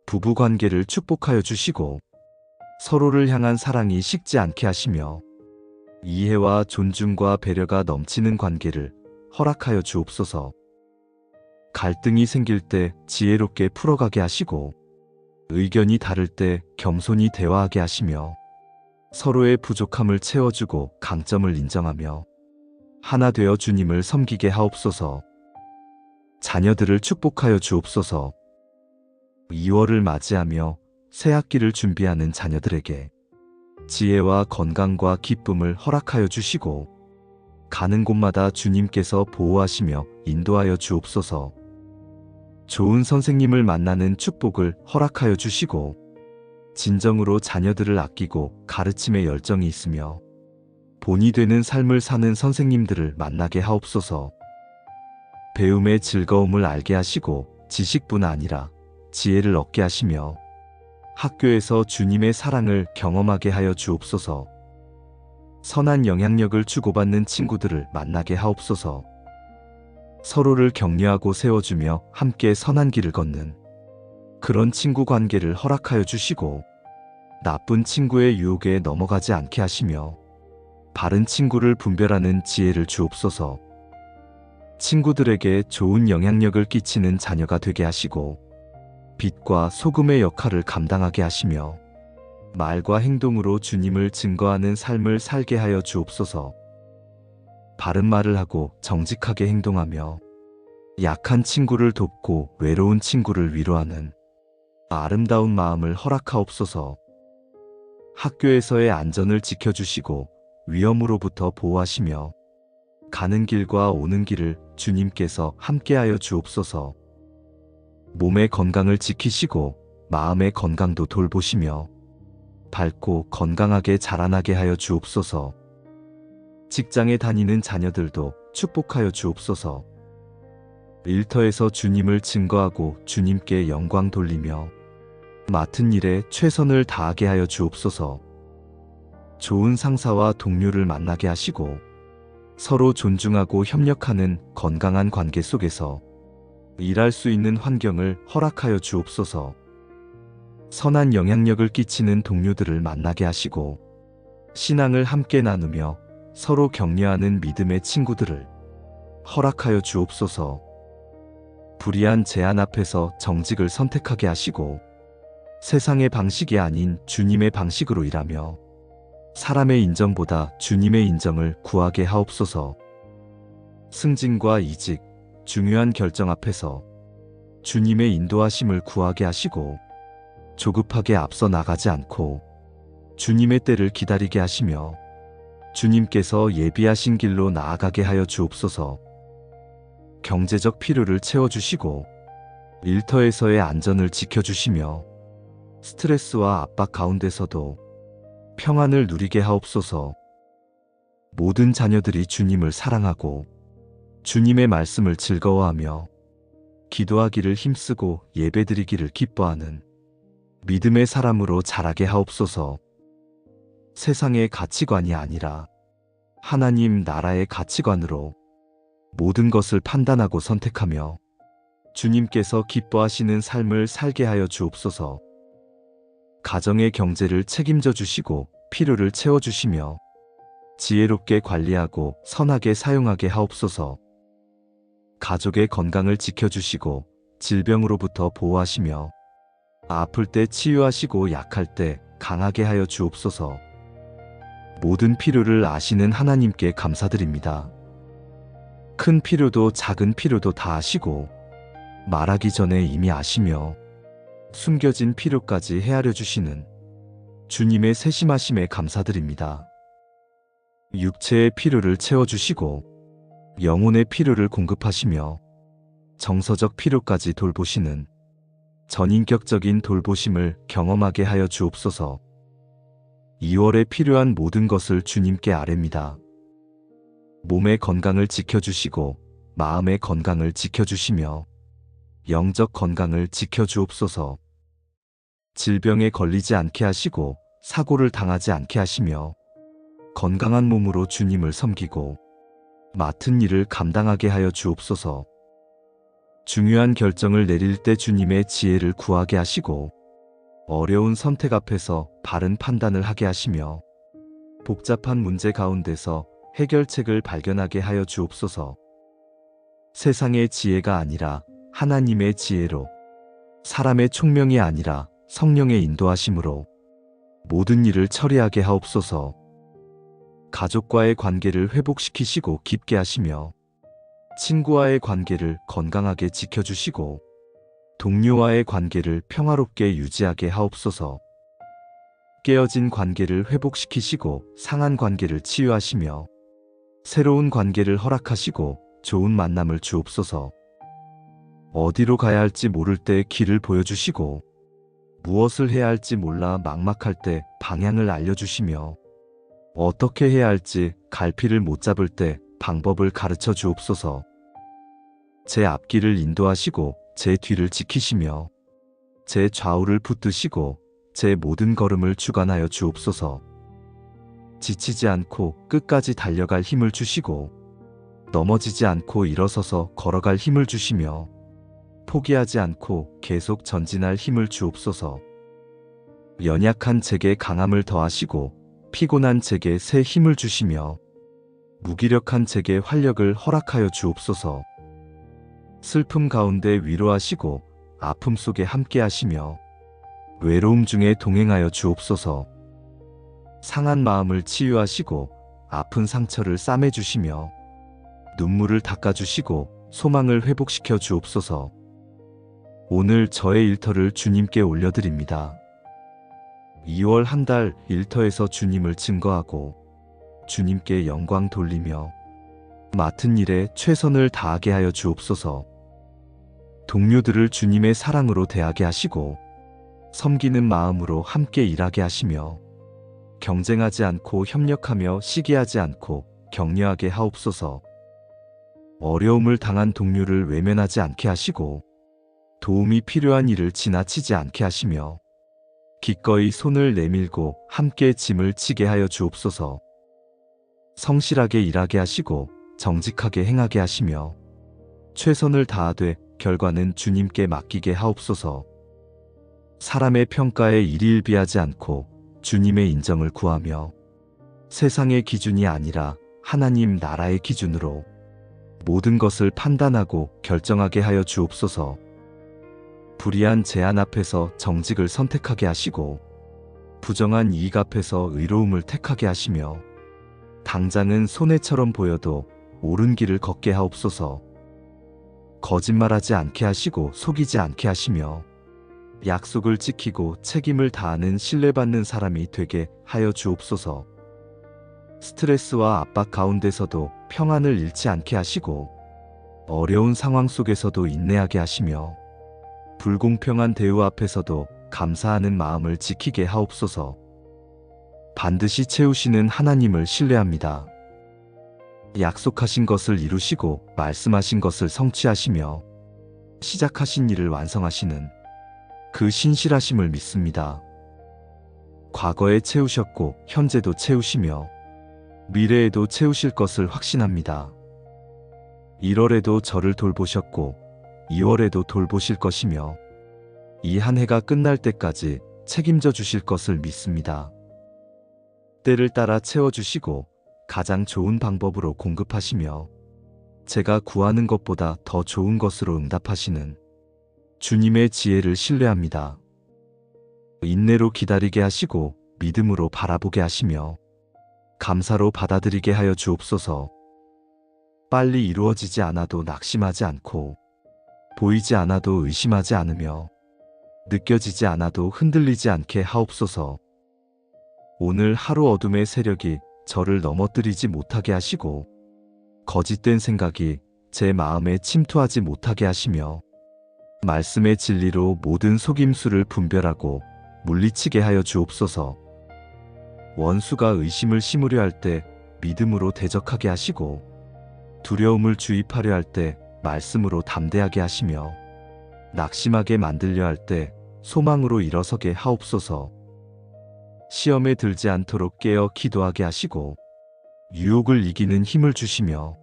부부 관계를 축복하여 주시고 서로를 향한 사랑이 식지 않게 하시며 이해와 존중과 배려가 넘치는 관계를 허락하여 주옵소서. 갈등이 생길 때 지혜롭게 풀어가게 하시고 의견이 다를 때 겸손히 대화하게 하시며 서로의 부족함을 채워주고 강점을 인정하며 하나 되어 주님을 섬기게 하옵소서. 자녀들을 축복하여 주옵소서. 2월을 맞이하며 새 학기를 준비하는 자녀들에게 지혜와 건강과 기쁨을 허락하여 주시고 가는 곳마다 주님께서 보호하시며 인도하여 주옵소서. 좋은 선생님을 만나는 축복을 허락하여 주시고 진정으로 자녀들을 아끼고 가르침에 열정이 있으며 본이 되는 삶을 사는 선생님들을 만나게 하옵소서. 배움의 즐거움을 알게 하시고 지식뿐 아니라 지혜를 얻게 하시며 학교에서 주님의 사랑을 경험하게 하여 주옵소서. 선한 영향력을 주고받는 친구들을 만나게 하옵소서. 서로를 격려하고 세워주며 함께 선한 길을 걷는 그런 친구 관계를 허락하여 주시고 나쁜 친구의 유혹에 넘어가지 않게 하시며 바른 친구를 분별하는 지혜를 주옵소서. 친구들에게 좋은 영향력을 끼치는 자녀가 되게 하시고 빛과 소금의 역할을 감당하게 하시며 말과 행동으로 주님을 증거하는 삶을 살게 하여 주옵소서. 바른 말을 하고 정직하게 행동하며 약한 친구를 돕고 외로운 친구를 위로하는 아름다운 마음을 허락하옵소서. 학교에서의 안전을 지켜주시고 위험으로부터 보호하시며 가는 길과 오는 길을 주님께서 함께하여 주옵소서. 몸의 건강을 지키시고 마음의 건강도 돌보시며 밝고 건강하게 자라나게 하여 주옵소서. 직장에 다니는 자녀들도 축복하여 주옵소서. 일터에서 주님을 증거하고 주님께 영광 돌리며 맡은 일에 최선을 다하게 하여 주옵소서. 좋은 상사와 동료를 만나게 하시고 서로 존중하고 협력하는 건강한 관계 속에서 일할 수 있는 환경을 허락하여 주옵소서. 선한 영향력을 끼치는 동료들을 만나게 하시고 신앙을 함께 나누며 서로 격려하는 믿음의 친구들을 허락하여 주옵소서. 불의한 제안 앞에서 정직을 선택하게 하시고 세상의 방식이 아닌 주님의 방식으로 일하며 사람의 인정보다 주님의 인정을 구하게 하옵소서. 승진과 이직, 중요한 결정 앞에서 주님의 인도하심을 구하게 하시고 조급하게 앞서 나가지 않고 주님의 때를 기다리게 하시며 주님께서 예비하신 길로 나아가게 하여 주옵소서. 경제적 필요를 채워주시고 일터에서의 안전을 지켜주시며 스트레스와 압박 가운데서도 평안을 누리게 하옵소서. 모든 자녀들이 주님을 사랑하고 주님의 말씀을 즐거워하며 기도하기를 힘쓰고 예배드리기를 기뻐하는 믿음의 사람으로 자라게 하옵소서. 세상의 가치관이 아니라 하나님 나라의 가치관으로 모든 것을 판단하고 선택하며 주님께서 기뻐하시는 삶을 살게 하여 주옵소서. 가정의 경제를 책임져 주시고 필요를 채워주시며 지혜롭게 관리하고 선하게 사용하게 하옵소서. 가족의 건강을 지켜주시고 질병으로부터 보호하시며 아플 때 치유하시고 약할 때 강하게 하여 주옵소서. 모든 필요를 아시는 하나님께 감사드립니다. 큰 필요도 작은 필요도 다 아시고 말하기 전에 이미 아시며 숨겨진 필요까지 헤아려 주시는 주님의 세심하심에 감사드립니다. 육체의 필요를 채워주시고 영혼의 필요를 공급하시며 정서적 필요까지 돌보시는 전인격적인 돌보심을 경험하게 하여 주옵소서. 2월에 필요한 모든 것을 주님께 아뢰입니다. 몸의 건강을 지켜주시고 마음의 건강을 지켜주시며 영적 건강을 지켜주옵소서. 질병에 걸리지 않게 하시고 사고를 당하지 않게 하시며 건강한 몸으로 주님을 섬기고 맡은 일을 감당하게 하여 주옵소서. 중요한 결정을 내릴 때 주님의 지혜를 구하게 하시고 어려운 선택 앞에서 바른 판단을 하게 하시며 복잡한 문제 가운데서 해결책을 발견하게 하여 주옵소서. 세상의 지혜가 아니라 하나님의 지혜로, 사람의 총명이 아니라 성령의 인도하심으로 모든 일을 처리하게 하옵소서. 가족과의 관계를 회복시키시고 깊게 하시며 친구와의 관계를 건강하게 지켜주시고 동료와의 관계를 평화롭게 유지하게 하옵소서. 깨어진 관계를 회복시키시고 상한 관계를 치유하시며 새로운 관계를 허락하시고 좋은 만남을 주옵소서. 어디로 가야 할지 모를 때 길을 보여주시고 무엇을 해야 할지 몰라 막막할 때 방향을 알려주시며 어떻게 해야 할지 갈피를 못 잡을 때 방법을 가르쳐 주옵소서. 제 앞길을 인도하시고 제 뒤를 지키시며 제 좌우를 붙드시고 제 모든 걸음을 주관하여 주옵소서. 지치지 않고 끝까지 달려갈 힘을 주시고 넘어지지 않고 일어서서 걸어갈 힘을 주시며 포기하지 않고 계속 전진할 힘을 주옵소서. 연약한 제게 강함을 더하시고 피곤한 제게 새 힘을 주시며 무기력한 제게 활력을 허락하여 주옵소서. 슬픔 가운데 위로하시고 아픔 속에 함께 하시며 외로움 중에 동행하여 주옵소서. 상한 마음을 치유하시고 아픈 상처를 싸매주시며 눈물을 닦아주시고 소망을 회복시켜 주옵소서. 오늘 저의 일터를 주님께 올려드립니다. 2월 한 달 일터에서 주님을 증거하고 주님께 영광 돌리며 맡은 일에 최선을 다하게 하여 주옵소서. 동료들을 주님의 사랑으로 대하게 하시고 섬기는 마음으로 함께 일하게 하시며 경쟁하지 않고 협력하며 시기하지 않고 격려하게 하옵소서. 어려움을 당한 동료를 외면하지 않게 하시고 도움이 필요한 일을 지나치지 않게 하시며 기꺼이 손을 내밀고 함께 짐을 지게 하여 주옵소서. 성실하게 일하게 하시고 정직하게 행하게 하시며 최선을 다하되 결과는 주님께 맡기게 하옵소서. 사람의 평가에 일희일비하지 않고 주님의 인정을 구하며 세상의 기준이 아니라 하나님 나라의 기준으로 모든 것을 판단하고 결정하게 하여 주옵소서. 불의한 제한 앞에서 정직을 선택하게 하시고 부정한 이익 앞에서 의로움을 택하게 하시며 당장은 손해처럼 보여도 옳은 길을 걷게 하옵소서. 거짓말하지 않게 하시고 속이지 않게 하시며 약속을 지키고 책임을 다하는 신뢰받는 사람이 되게 하여 주옵소서. 스트레스와 압박 가운데서도 평안을 잃지 않게 하시고 어려운 상황 속에서도 인내하게 하시며 불공평한 대우 앞에서도 감사하는 마음을 지키게 하옵소서. 반드시 채우시는 하나님을 신뢰합니다. 약속하신 것을 이루시고 말씀하신 것을 성취하시며 시작하신 일을 완성하시는 그 신실하심을 믿습니다. 과거에 채우셨고 현재도 채우시며 미래에도 채우실 것을 확신합니다. 1월에도 저를 돌보셨고 2월에도 돌보실 것이며 이 한 해가 끝날 때까지 책임져 주실 것을 믿습니다. 때를 따라 채워주시고 가장 좋은 방법으로 공급하시며 제가 구하는 것보다 더 좋은 것으로 응답하시는 주님의 지혜를 신뢰합니다. 인내로 기다리게 하시고 믿음으로 바라보게 하시며 감사로 받아들이게 하여 주옵소서. 빨리 이루어지지 않아도 낙심하지 않고 보이지 않아도 의심하지 않으며 느껴지지 않아도 흔들리지 않게 하옵소서. 오늘 하루 어둠의 세력이 저를 넘어뜨리지 못하게 하시고 거짓된 생각이 제 마음에 침투하지 못하게 하시며 말씀의 진리로 모든 속임수를 분별하고 물리치게 하여 주옵소서. 원수가 의심을 심으려 할 때 믿음으로 대적하게 하시고 두려움을 주입하려 할 때 말씀으로 담대하게 하시며 낙심하게 만들려 할 때 소망으로 일어서게 하옵소서. 시험에 들지 않도록 깨어 기도하게 하시고 유혹을 이기는 힘을 주시며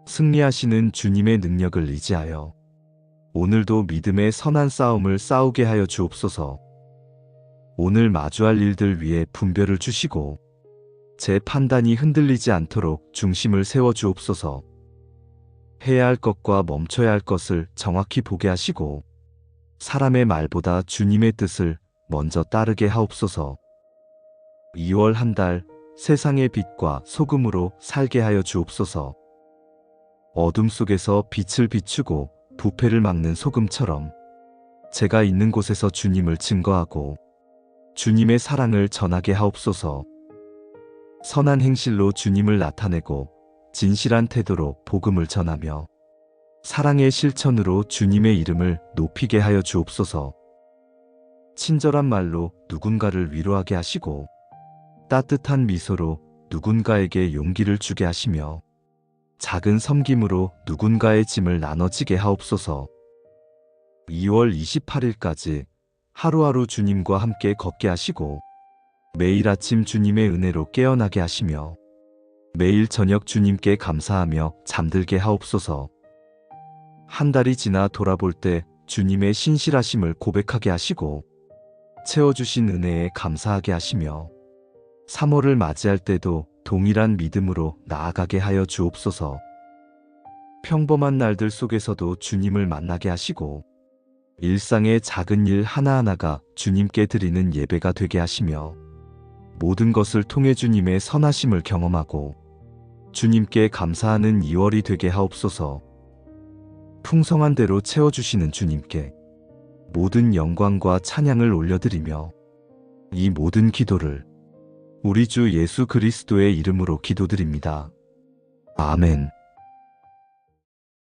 승리하시는 주님의 능력을 의지하여 오늘도 믿음의 선한 싸움을 싸우게 하여 주옵소서. 오늘 마주할 일들 위에 분별을 주시고 제 판단이 흔들리지 않도록 중심을 세워 주옵소서. 해야 할 것과 멈춰야 할 것을 정확히 보게 하시고 사람의 말보다 주님의 뜻을 먼저 따르게 하옵소서. 2월 한 달 세상의 빛과 소금으로 살게 하여 주옵소서. 어둠 속에서 빛을 비추고 부패를 막는 소금처럼 제가 있는 곳에서 주님을 증거하고 주님의 사랑을 전하게 하옵소서. 선한 행실로 주님을 나타내고 진실한 태도로 복음을 전하며 사랑의 실천으로 주님의 이름을 높이게 하여 주옵소서. 친절한 말로 누군가를 위로하게 하시고 따뜻한 미소로 누군가에게 용기를 주게 하시며 작은 섬김으로 누군가의 짐을 나눠지게 하옵소서. 2월 28일까지 하루하루 주님과 함께 걷게 하시고 매일 아침 주님의 은혜로 깨어나게 하시며 매일 저녁 주님께 감사하며 잠들게 하옵소서. 한 달이 지나 돌아볼 때 주님의 신실하심을 고백하게 하시고 채워주신 은혜에 감사하게 하시며 3월을 맞이할 때도 동일한 믿음으로 나아가게 하여 주옵소서. 평범한 날들 속에서도 주님을 만나게 하시고 일상의 작은 일 하나하나가 주님께 드리는 예배가 되게 하시며 모든 것을 통해 주님의 선하심을 경험하고 주님께 감사하는 2월이 되게 하옵소서. 풍성한 대로 채워주시는 주님께 모든 영광과 찬양을 올려드리며 이 모든 기도를 우리 주 예수 그리스도의 이름으로 기도드립니다. 아멘.